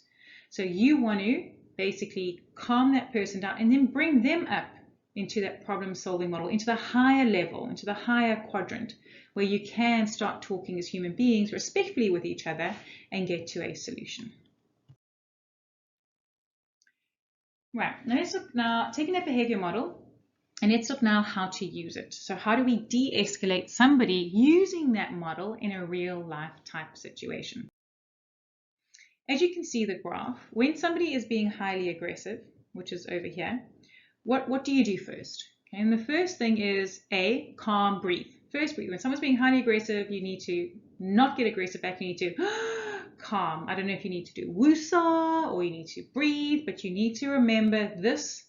So you want to basically calm that person down and then bring them up into that problem-solving model, into the higher level, into the higher quadrant, where you can start talking as human beings respectfully with each other and get to a solution. Right, now let's look now, taking that behavior model, and let's look now how to use it. So how do we de-escalate somebody using that model in a real life type situation? As you can see the graph, when somebody is being highly aggressive, which is over here, what do you do first? Okay, and the first thing is A, calm, breathe. First breathe. When someone's being highly aggressive, you need to not get aggressive back. You need to calm. I don't know if you need to do woosah or you need to breathe, but you need to remember this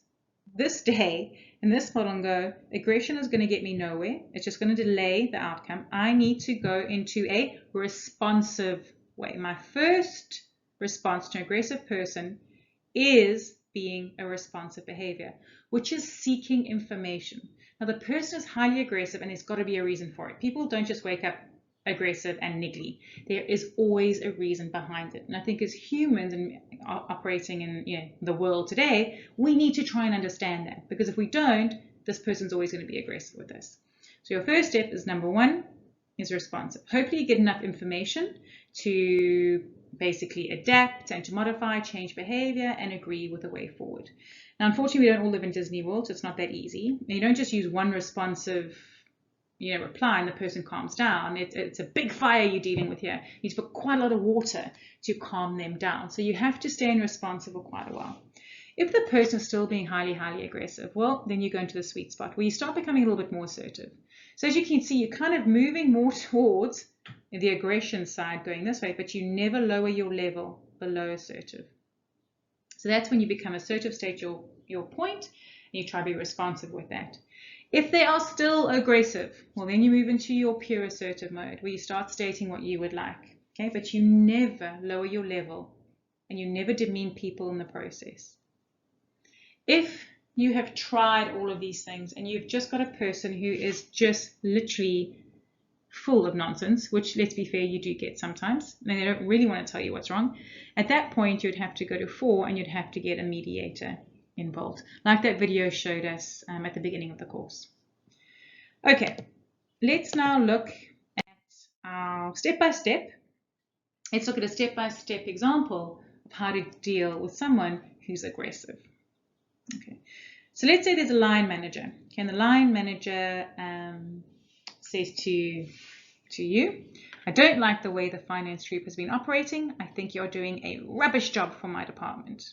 day in this model and go, aggression is going to get me nowhere. It's just going to delay the outcome. I need to go into a responsive way. My first response to an aggressive person is being a responsive behavior, which is seeking information. Now, the person is highly aggressive and there's got to be a reason for it. People don't just wake up aggressive and niggly. There is always a reason behind it. And I think as humans and operating in the world today, we need to try and understand that, because if we don't, this person's always going to be aggressive with us. So your first step is number one is responsive. Hopefully you get enough information to basically adapt and to modify, change behavior, and agree with a way forward. Now, unfortunately, we don't all live in Disney World, so it's not that easy. And you don't just use one responsive reply and the person calms down. It's a big fire you're dealing with here. You need to put quite a lot of water to calm them down. So you have to stay in responsive for quite a while. If the person is still being highly, highly aggressive, well, then you go into the sweet spot where you start becoming a little bit more assertive. So as you can see, you're kind of moving more towards the aggression side going this way, but you never lower your level below assertive. So that's when you become assertive, state your point, and you try to be responsive with that. If they are still aggressive, well, then you move into your pure assertive mode where you start stating what you would like, okay? But you never lower your level and you never demean people in the process. If you have tried all of these things and you've just got a person who is just literally full of nonsense, which, let's be fair, you do get sometimes, and they don't really want to tell you what's wrong, at that point you'd have to go to 4 and you'd have to get a mediator involved, like that video showed us at the beginning of the course. Okay, let's now look at our step-by-step. Let's look at a step-by-step example of how to deal with someone who's aggressive. Okay, so let's say there's a line manager. Okay, and the line manager says to you, I don't like the way the finance troop has been operating. I think you're doing a rubbish job for my department.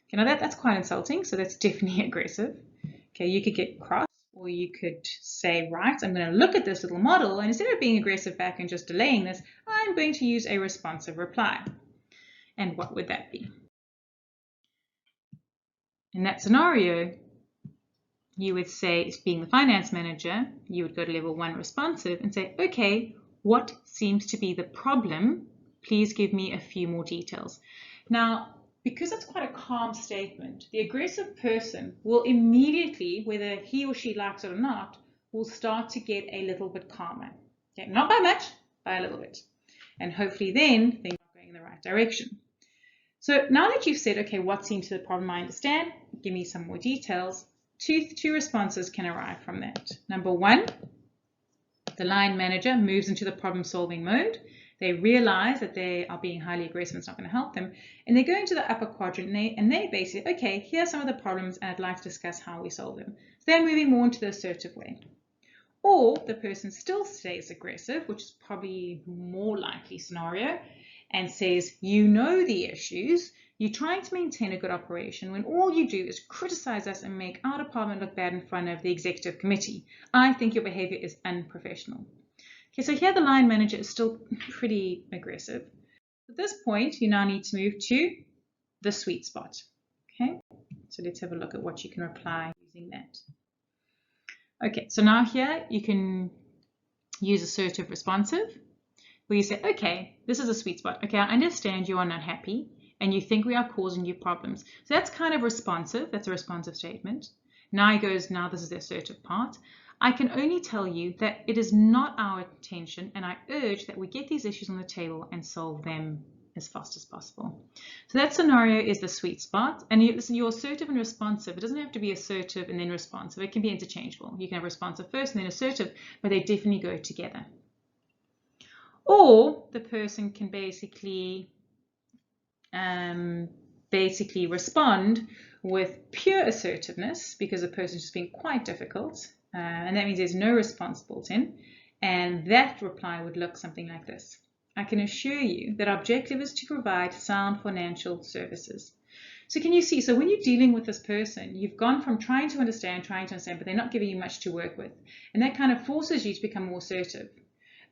Okay, now that's quite insulting, so that's definitely aggressive. Okay, you could get cross, or you could say, right, I'm going to look at this little model, and instead of being aggressive back and just delaying this, I'm going to use a responsive reply. And what would that be? In that scenario, you would say, being the finance manager, you would go to level 1 responsive and say, okay, what seems to be the problem? Please give me a few more details. Now, because it's quite a calm statement, the aggressive person will immediately, whether he or she likes it or not, will start to get a little bit calmer. Okay, not by much, by a little bit. And hopefully then things are going in the right direction. So now that you've said, okay, what seems to be the problem, I understand, give me some more details, two responses can arrive from that. Number 1, the line manager moves into the problem-solving mode. They realize that they are being highly aggressive and it's not going to help them. And they go into the upper quadrant and they basically, okay, here are some of the problems and I'd like to discuss how we solve them. So they're moving more into the assertive way. Or the person still stays aggressive, which is probably more likely scenario, and says, you know the issues, you're trying to maintain a good operation when all you do is criticize us and make our department look bad in front of the executive committee. I think your behavior is unprofessional. Okay, so here the line manager is still pretty aggressive. At this point, you now need to move to the sweet spot. Okay, so let's have a look at what you can reply using that. Okay, so now here you can use assertive responsive, where you say, okay, this is a sweet spot. Okay, I understand you are not happy and you think we are causing you problems. So that's kind of responsive. That's a responsive statement. Now he goes, now this is the assertive part. I can only tell you that it is not our intention, and I urge that we get these issues on the table and solve them as fast as possible. So that scenario is the sweet spot. And you're assertive and responsive. It doesn't have to be assertive and then responsive. It can be interchangeable. You can have responsive first and then assertive, but they definitely go together. Or the person can basically basically respond with pure assertiveness because the person's just being quite difficult, and that means there's no response built in, and that reply would look something like this. I can assure you that our objective is to provide sound financial services. So can you see, so when you're dealing with this person, you've gone from trying to understand, but they're not giving you much to work with. And that kind of forces you to become more assertive.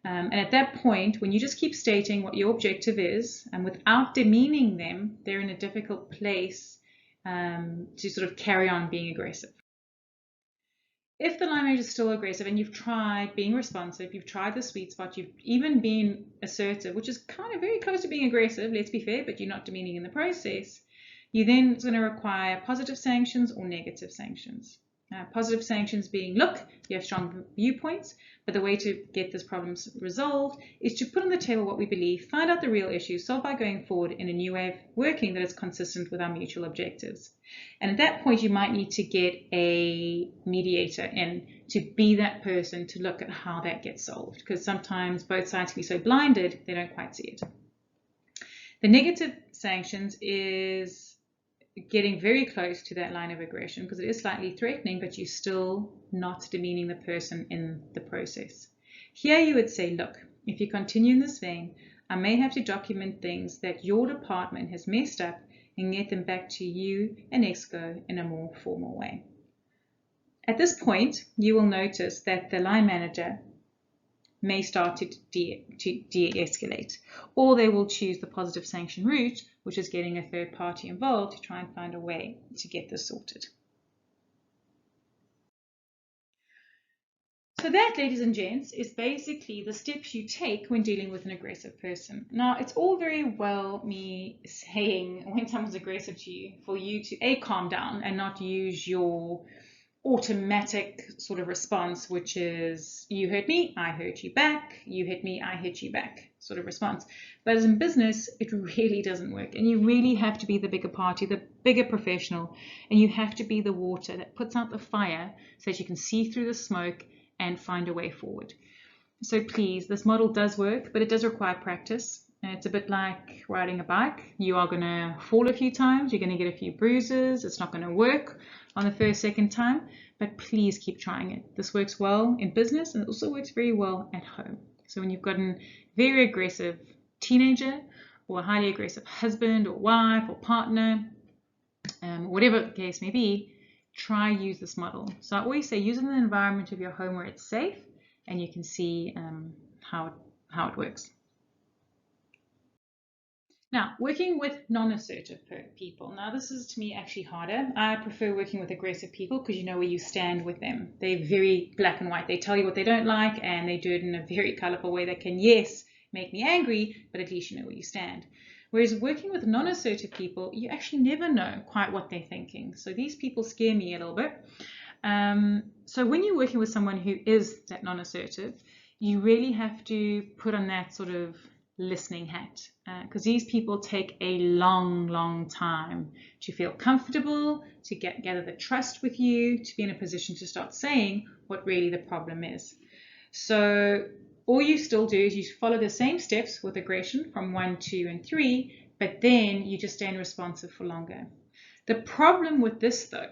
And at that point, when you just keep stating what your objective is, and without demeaning them, they're in a difficult place to sort of carry on being aggressive. If the line manager is still aggressive and you've tried being responsive, you've tried the sweet spot, you've even been assertive, which is kind of very close to being aggressive, let's be fair, but you're not demeaning in the process, you then it's going to require positive sanctions or negative sanctions. Positive sanctions being, look, you have strong viewpoints, but the way to get this problem resolved is to put on the table what we believe, find out the real issue, solve by going forward in a new way of working that is consistent with our mutual objectives. And at that point, you might need to get a mediator in to be that person to look at how that gets solved, because sometimes both sides can be so blinded, they don't quite see it. The negative sanctions is getting very close to that line of aggression because it is slightly threatening, but you're still not demeaning the person in the process. Here you would say, look, if you continue in this vein, I may have to document things that your department has messed up and get them back to you and EXCO in a more formal way. At this point, you will notice that the line manager may start to de-escalate, or they will choose the positive sanction route, which is getting a third party involved to try and find a way to get this sorted. So that, ladies and gents, is basically the steps you take when dealing with an aggressive person. Now, it's all very well me saying when someone's aggressive to you for you to calm down and not use your automatic sort of response, which is you hurt me, I hurt you back, you hit me, I hit you back sort of response. But as in business, it really doesn't work, and you really have to be the bigger party, the bigger professional, and you have to be the water that puts out the fire so that you can see through the smoke and find a way forward. So please, this model does work, but it does require practice. It's a bit like riding a bike. You are going to fall a few times, you're going to get a few bruises, it's not going to work on the first, second time, but please keep trying it. This works well in business and it also works very well at home. So when you've got a very aggressive teenager or a highly aggressive husband or wife or partner, whatever the case may be, try use this model. So I always say use it in the environment of your home where it's safe and you can see how it works. Now, working with non-assertive people. Now, this is to me actually harder. I prefer working with aggressive people because you know where you stand with them. They're very black and white. They tell you what they don't like and they do it in a very colorful way that can, yes, make me angry, but at least you know where you stand. Whereas working with non-assertive people, you actually never know quite what they're thinking. So these people scare me a little bit. So when you're working with someone who is that non-assertive, you really have to put on that sort of listening hat, because these people take a long time to feel comfortable, to gather the trust with you, to be in a position to start saying what really the problem is. So all you still do is you follow the same steps with aggression from 1, 2, and 3, but then you just stand responsive for longer. The problem with this though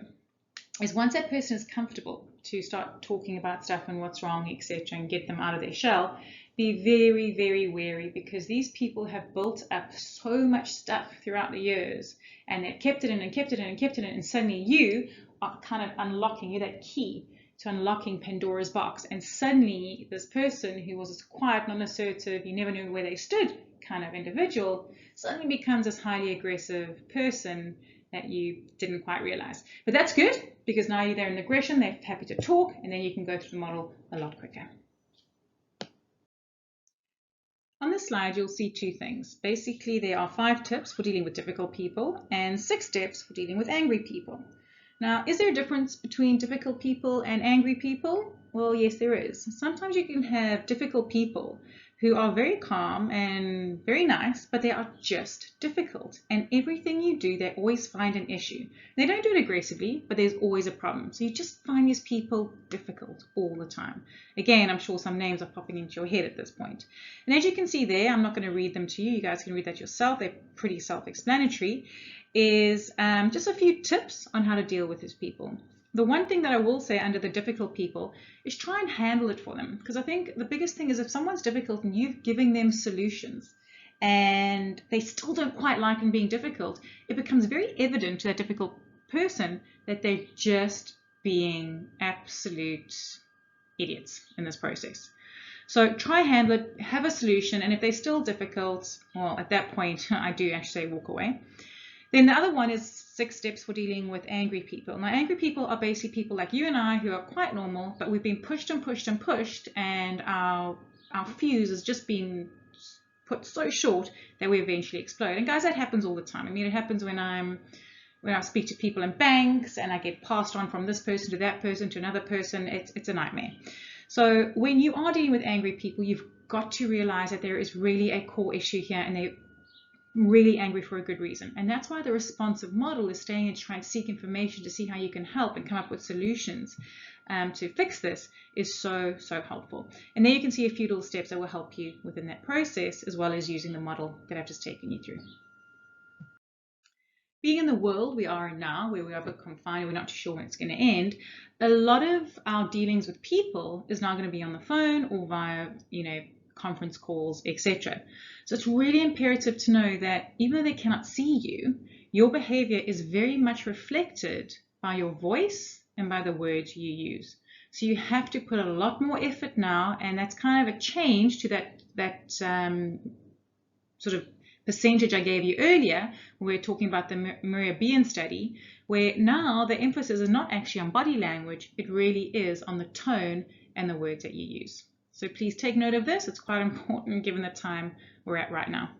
is once that person is comfortable to start talking about stuff and what's wrong, etc., and get them out of their shell, be very wary, because these people have built up so much stuff throughout the years and they've kept it in and kept it in and kept it in, and suddenly you are kind of unlocking, you're that key to unlocking Pandora's box, and suddenly this person who was this quiet, non-assertive, you never knew where they stood kind of individual suddenly becomes this highly aggressive person that you didn't quite realize. But that's good, because now you're there in aggression, they're happy to talk, and then you can go through the model a lot quicker. On this slide, you'll see 2 things. Basically, there are 5 tips for dealing with difficult people and 6 tips for dealing with angry people. Now, is there a difference between difficult people and angry people? Well, yes, there is. Sometimes you can have difficult people who are very calm and very nice, but they are just difficult. And everything you do, they always find an issue. They don't do it aggressively, but there's always a problem. So you just find these people difficult all the time. Again, I'm sure some names are popping into your head at this point. And as you can see there, I'm not going to read them to you. You guys can read that yourself. They're pretty self-explanatory. is just a few tips on how to deal with these people. The one thing that I will say under the difficult people is try and handle it for them, because I think the biggest thing is if someone's difficult and you've given them solutions and they still don't quite like them being difficult, it becomes very evident to that difficult person that they're just being absolute idiots in this process. So try handle it, have a solution, and if they're still difficult, well, at that point, I do actually say walk away. Then the other one is 6 steps for dealing with angry people. Now, angry people are basically people like you and I who are quite normal, but we've been pushed and pushed and pushed, and our fuse has just been put so short that we eventually explode. And guys, that happens all the time. I mean, it happens when I speak to people in banks and I get passed on from this person to that person to another person. It's a nightmare. So when you are dealing with angry people, you've got to realize that there is really a core issue here, and they're really angry for a good reason. And that's why the responsive model is staying and trying to seek information to see how you can help and come up with solutions to fix this is so helpful. And there you can see a few little steps that will help you within that process, as well as using the model that I've just taken you through. Being in the world we are in now, where we are a bit confined, we're not too sure when it's going to end, a lot of our dealings with people is now going to be on the phone or via, conference calls, etc. So it's really imperative to know that even though they cannot see you, your behavior is very much reflected by your voice and by the words you use. So you have to put a lot more effort now, and that's kind of a change to that sort of percentage I gave you earlier when we were talking about the Maria Bean study, where now the emphasis is not actually on body language, it really is on the tone and the words that you use. So please take note of this. It's quite important given the time we're at right now.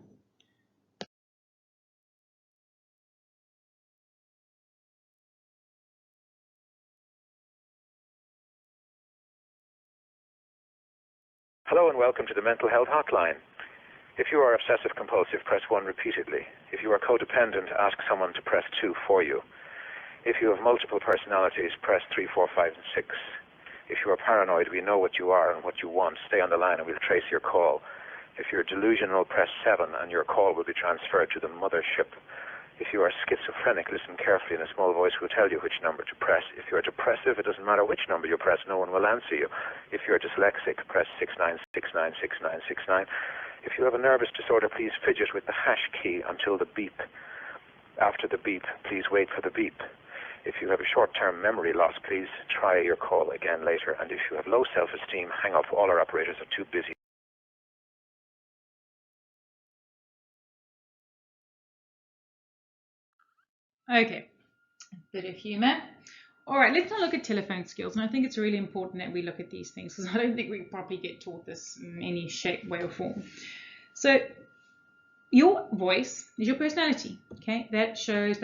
Hello and welcome to the Mental Health Hotline. If you are obsessive compulsive, press 1 repeatedly. If you are codependent, ask someone to press 2 for you. If you have multiple personalities, press 3, 4, 5, and 6. If you are paranoid, we know what you are and what you want. Stay on the line and we'll trace your call. If you're delusional, press 7 and your call will be transferred to the mothership. If you are schizophrenic, listen carefully and a small voice will tell you which number to press. If you are depressive, it doesn't matter which number you press, no one will answer you. If you're dyslexic, press 69696969. If you have a nervous disorder, please fidget with the hash key until the beep. After the beep, please wait for the beep. If you have a short-term memory loss, please try your call again later. And if you have low self-esteem, hang up. All our operators are too busy. Okay, bit of humor. All right, let's now look at telephone skills. And I think it's really important that we look at these things because I don't think we probably get taught this in any shape, way, or form. So your voice is your personality, okay? That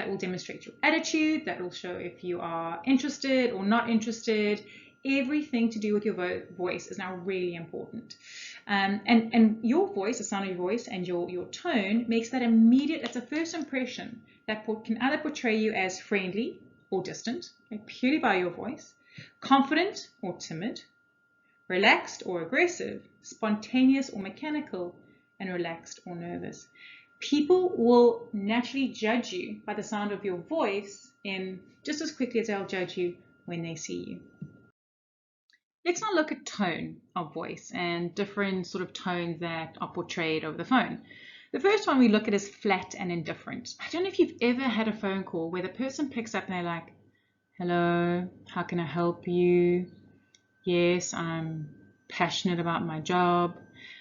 will demonstrate your attitude, that will show if you are interested or not interested. Everything to do with your voice is now really important. And your voice, the sound of your voice and your tone makes that immediate, it's a first impression that can either portray you as friendly or distant, okay, purely by your voice, confident or timid, relaxed or aggressive, spontaneous or mechanical, and relaxed or nervous. People will naturally judge you by the sound of your voice in just as quickly as they'll judge you when they see you. Let's now look at tone of voice and different sort of tones that are portrayed over the phone. The first one we look at is flat and indifferent. I don't know if you've ever had a phone call where the person picks up and they're like, hello, how can I help you? Yes, I'm passionate about my job.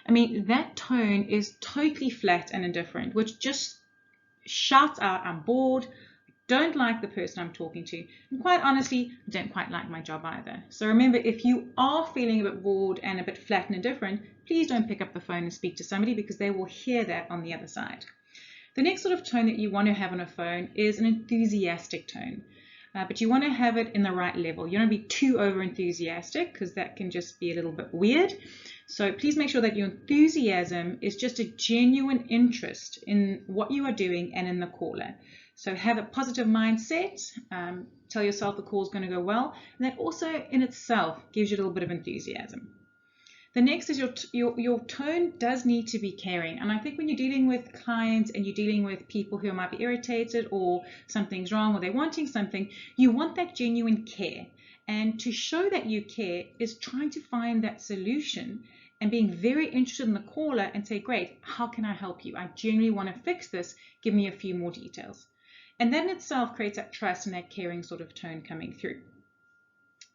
I mean, that tone is totally flat and indifferent, which just shouts out, I'm bored, don't like the person I'm talking to, and quite honestly, I don't quite like my job either. So remember, if you are feeling a bit bored and a bit flat and indifferent, please don't pick up the phone and speak to somebody because they will hear that on the other side. The next sort of tone that you want to have on a phone is an enthusiastic tone. But you want to have it in the right level. You don't want to be too over enthusiastic because that can just be a little bit weird. So please make sure that your enthusiasm is just a genuine interest in what you are doing and in the caller. So have a positive mindset, tell yourself the call is going to go well, and that also in itself gives you a little bit of enthusiasm. The next is your tone does need to be caring. And I think when you're dealing with clients and you're dealing with people who might be irritated or something's wrong or they're wanting something, you want that genuine care. And to show that you care is trying to find that solution and being very interested in the caller and say, great, how can I help you? I genuinely want to fix this. Give me a few more details. And that in itself creates that trust and that caring sort of tone coming through.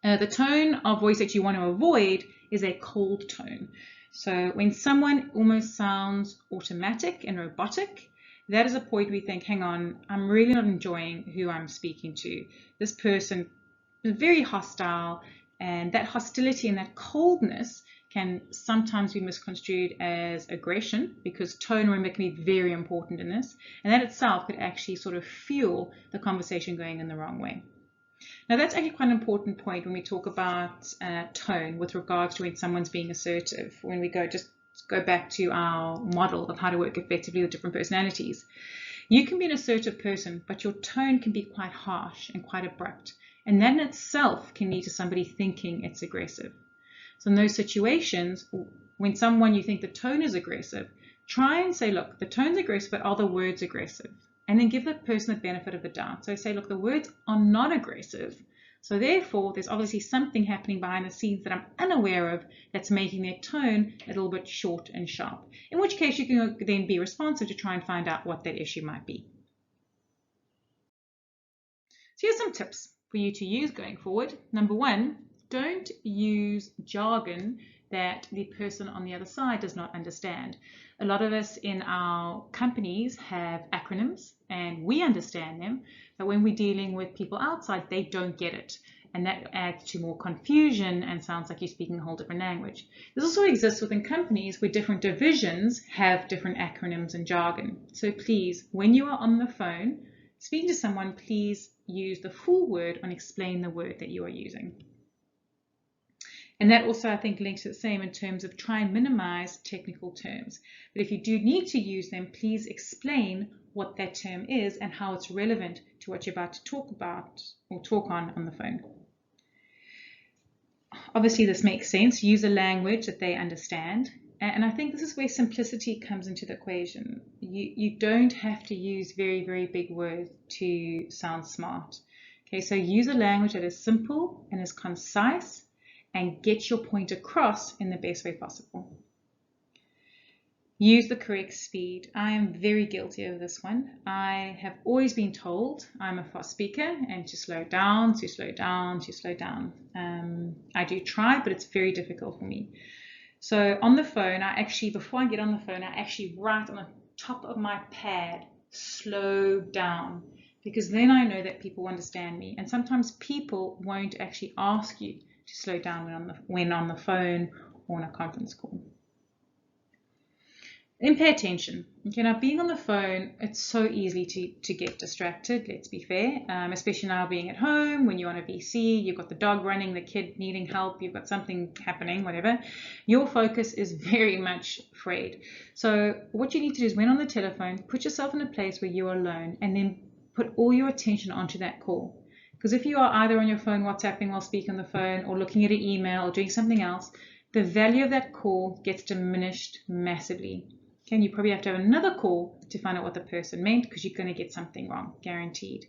The tone of voice that you want to avoid is a cold tone. So when someone almost sounds automatic and robotic, that is a point we think, hang on, I'm really not enjoying who I'm speaking to. This person is very hostile, and that hostility and that coldness can sometimes be misconstrued as aggression, because tone, remember, can be very important in this, and that itself could actually sort of fuel the conversation going in the wrong way. Now that's actually quite an important point when we talk about tone with regards to when someone's being assertive. When we go back to our model of how to work effectively with different personalities. You can be an assertive person, but your tone can be quite harsh and quite abrupt. And that in itself can lead to somebody thinking it's aggressive. So in those situations, when someone you think the tone is aggressive, try and say, look, the tone's aggressive, but are the words aggressive? And then give that person the benefit of the doubt. So say, look, the words are not aggressive. So therefore, there's obviously something happening behind the scenes that I'm unaware of that's making their tone a little bit short and sharp. In which case, you can then be responsive to try and find out what that issue might be. So here's some tips for you to use going forward. Number one, don't use jargon that the person on the other side does not understand. A lot of us in our companies have acronyms and we understand them, but when we're dealing with people outside, they don't get it. And that adds to more confusion and sounds like you're speaking a whole different language. This also exists within companies where different divisions have different acronyms and jargon. So please, when you are on the phone speaking to someone, please use the full word and explain the word that you are using. And that also, I think, links to the same in terms of try and minimize technical terms. But if you do need to use them, please explain what that term is and how it's relevant to what you're about to talk about or talk on the phone. Obviously, this makes sense. Use a language that they understand. And I think this is where simplicity comes into the equation. You don't have to use very, very big words to sound smart. Okay, so use a language that is simple and is concise, and get your point across in the best way possible. Use the correct speed. I am very guilty of this one. I have always been told I'm a fast speaker and to slow down, to slow down, to slow down. I do try, but it's very difficult for me. So on the phone, before I get on the phone, I actually write on the top of my pad, slow down, because then I know that people understand me. And sometimes people won't actually ask you to slow down when on the phone or on a conference call. Then pay attention. Okay, now being on the phone, it's so easy to get distracted, let's be fair, especially now being at home, when you're on a VC, you've got the dog running, the kid needing help, you've got something happening, whatever. Your focus is very much frayed. So what you need to do is when on the telephone, put yourself in a place where you're alone and then put all your attention onto that call. Because if you are either on your phone, WhatsApping while speaking on the phone, or looking at an email or doing something else, the value of that call gets diminished massively. Okay, and you probably have to have another call to find out what the person meant, because you're going to get something wrong, guaranteed.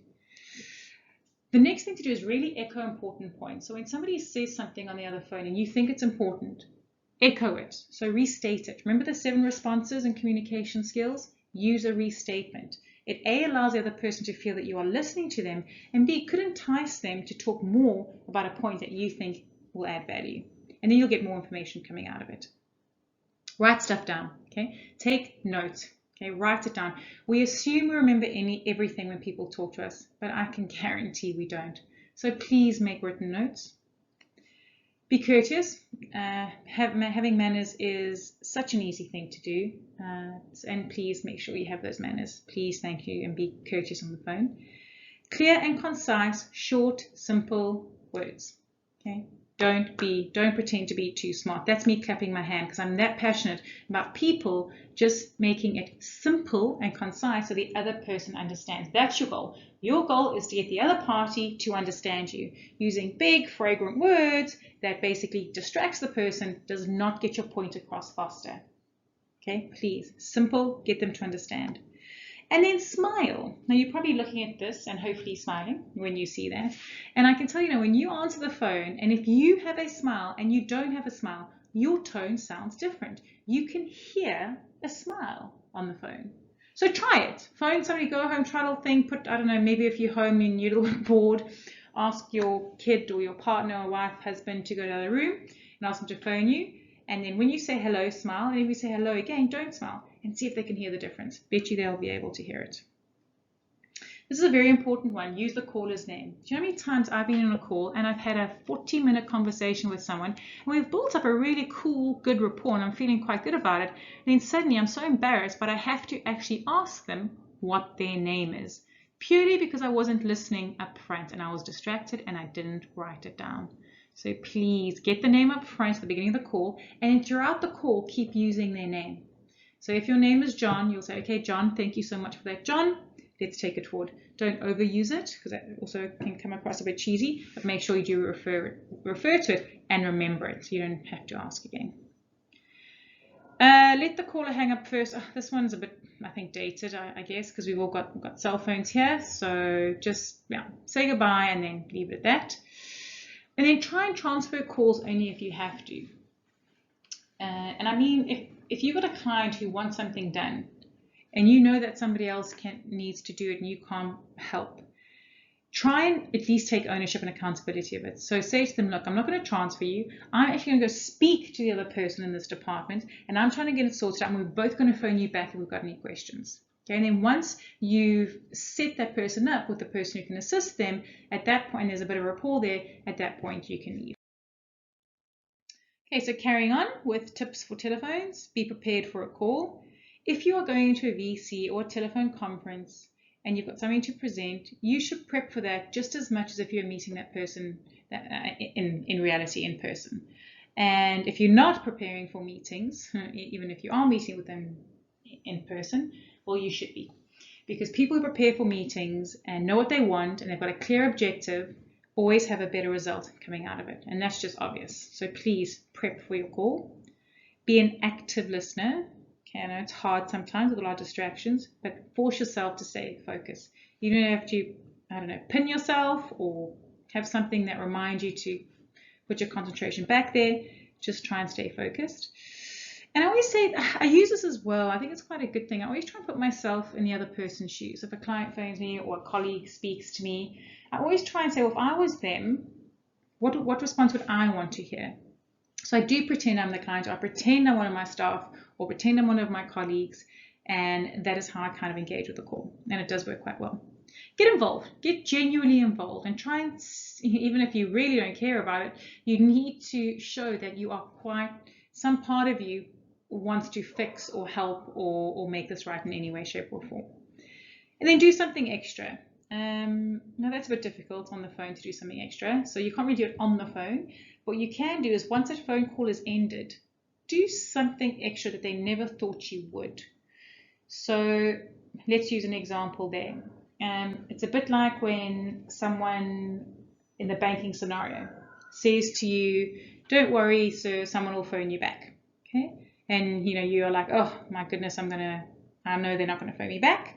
The next thing to do is really echo important points. So when somebody says something on the other phone and you think it's important, echo it. So restate it. Remember the 7 responses and communication skills? Use a restatement. It A, allows the other person to feel that you are listening to them, and B, could entice them to talk more about a point that you think will add value. And then you'll get more information coming out of it. Write stuff down, okay? Take notes, okay? Write it down. We assume we remember everything when people talk to us, but I can guarantee we don't. So please make written notes. Be courteous. Having manners is such an easy thing to do. And please make sure you have those manners. Please, thank you, and be courteous on the phone. Clear and concise, short, simple words. Okay. Don't pretend to be too smart. That's me clapping my hand because I'm that passionate about people just making it simple and concise so the other person understands. That's your goal. Your goal is to get the other party to understand you. Using big, fragrant words that basically distracts the person does not get your point across faster. Okay, please, simple, get them to understand. And then smile. Now you're probably looking at this and hopefully smiling when you see that. And I can tell you now, when you answer the phone, and if you have a smile and you don't have a smile, your tone sounds different. You can hear a smile on the phone. So try it. Phone somebody, go home, try a little thing, put, I don't know, maybe if you're home and you're a little bit bored, ask your kid or your partner or wife, husband to go to the other room and ask them to phone you. And then when you say hello, smile. And if you say hello again, don't smile. And see if they can hear the difference. Bet you they'll be able to hear it. This is a very important one. Use the caller's name. Do you know how many times I've been on a call and I've had a 40-minute conversation with someone and we've built up a really cool, good rapport and I'm feeling quite good about it. And then suddenly I'm so embarrassed, but I have to actually ask them what their name is. Purely because I wasn't listening up front and I was distracted and I didn't write it down. So please get the name up front at the beginning of the call and throughout the call, keep using their name. So if your name is John, you'll say, okay, John, thank you so much for that. John, let's take it forward. Don't overuse it because that also can come across a bit cheesy, but make sure you do refer to it and remember it so you don't have to ask again. Let the caller hang up first. Oh, this one's a bit, I think, dated, I guess, because we've all got cell phones here. So just say goodbye and then leave it at that. And then try and transfer calls only if you have to. And I mean, if you've got a client who wants something done and you know that somebody else needs to do it and you can't help, try and at least take ownership and accountability of it. So say to them, look, I'm not going to transfer you. I'm actually going to go speak to the other person in this department and I'm trying to get it sorted out and we're both going to phone you back if we've got any questions. Okay, and then once you've set that person up with the person who can assist them, at that point, there's a bit of rapport there, at that point you can leave. Okay, so carrying on with tips for telephones, be prepared for a call. If you are going to a VC or a telephone conference and you've got something to present, you should prep for that just as much as if you're meeting that person in reality in person. And if you're not preparing for meetings, even if you are meeting with them in person, well, you should be. Because people who prepare for meetings and know what they want and they've got a clear objective always have a better result coming out of it. And that's just obvious. So please prep for your call. Be an active listener. Okay, I know it's hard sometimes with a lot of distractions, but force yourself to stay focused. You don't have to, I don't know, pin yourself or have something that reminds you to put your concentration back there. Just try and stay focused. And I always say, I use this as well. I think it's quite a good thing. I always try and put myself in the other person's shoes. If a client phones me or a colleague speaks to me, I always try and say, well, if I was them, what response would I want to hear? So I do pretend I'm the client, or I pretend I'm one of my staff, or pretend I'm one of my colleagues, and that is how I kind of engage with the call. And it does work quite well. Get involved, get genuinely involved, and try and, even if you really don't care about it, you need to show that you are some part of you wants to fix or help or make this right in any way, shape, or form. And then do something extra. Now that's a bit difficult on the phone to do something extra, so you can't really do it on the phone. What you can do is once that phone call is ended, do something extra that they never thought you would. So let's use an example there. It's a bit like when someone in the banking scenario says to you, don't worry, sir, someone will phone you back. Okay? And you're like, oh my goodness, I know they're not going to phone me back.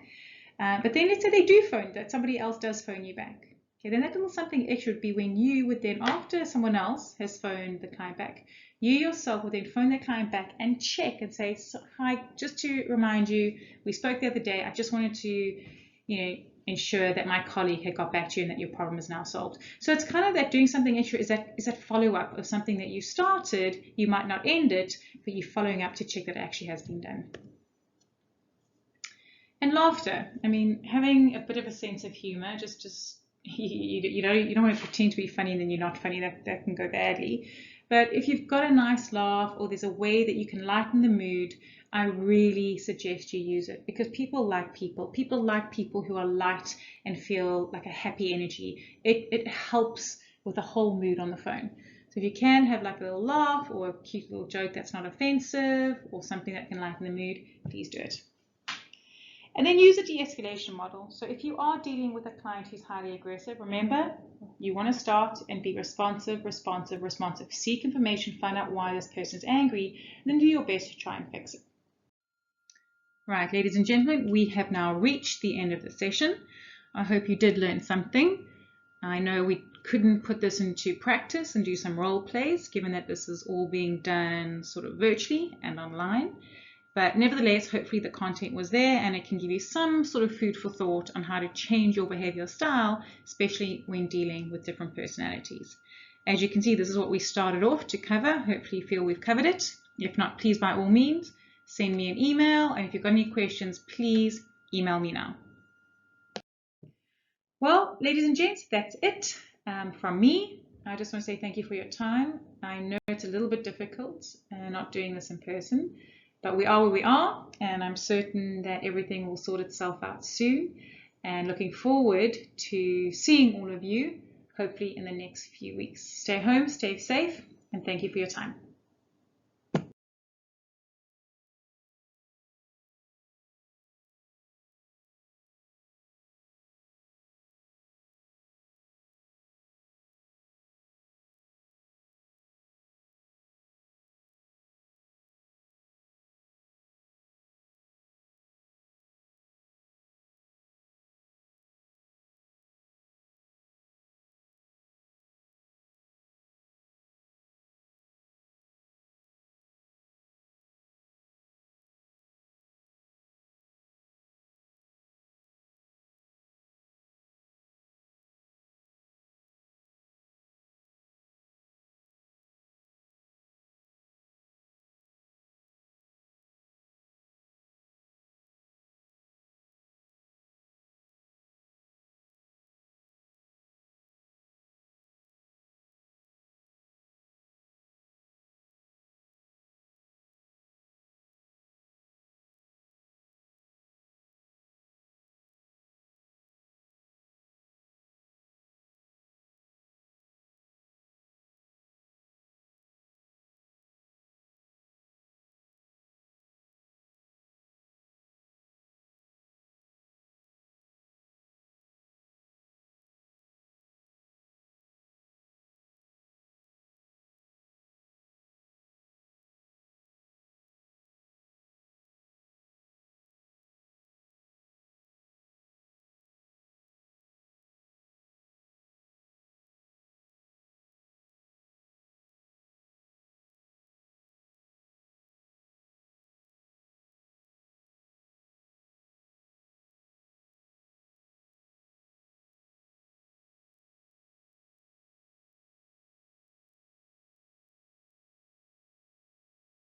But then let's say they do phone, that somebody else does phone you back. Okay, then that little something extra would be when you would then, after someone else has phoned the client back, you yourself would then phone the client back and check and say, hi, just to remind you, we spoke the other day. I just wanted to, ensure that my colleague had got back to you and that your problem is now solved. So it's kind of that doing something extra is that follow-up of something that you started. You might not end it, but you're following up to check that it actually has been done. And laughter. I mean, having a bit of a sense of humor, you don't want to pretend to be funny and then you're not funny. That can go badly. But if you've got a nice laugh or there's a way that you can lighten the mood, I really suggest you use it, because people like people. People like people who are light and feel like a happy energy. It helps with the whole mood on the phone. So if you can have like a little laugh or a cute little joke that's not offensive or something that can lighten the mood, please do it. And then use a de-escalation model. So if you are dealing with a client who's highly aggressive, remember, you want to start and be responsive. Seek information, find out why this person is angry, and then do your best to try and fix it. Right, ladies and gentlemen, we have now reached the end of the session. I hope you did learn something. I know we couldn't put this into practice and do some role plays, given that this is all being done sort of virtually and online. But nevertheless, hopefully the content was there and it can give you some sort of food for thought on how to change your behavioral style, especially when dealing with different personalities. As you can see, this is what we started off to cover. Hopefully you feel we've covered it. If not, please by all means, send me an email. And if you've got any questions, please email me now. Well, ladies and gents, that's it from me. I just want to say thank you for your time. I know it's a little bit difficult not doing this in person. But we are where we are, and I'm certain that everything will sort itself out soon. And looking forward to seeing all of you, hopefully in the next few weeks. Stay home, stay safe, and thank you for your time.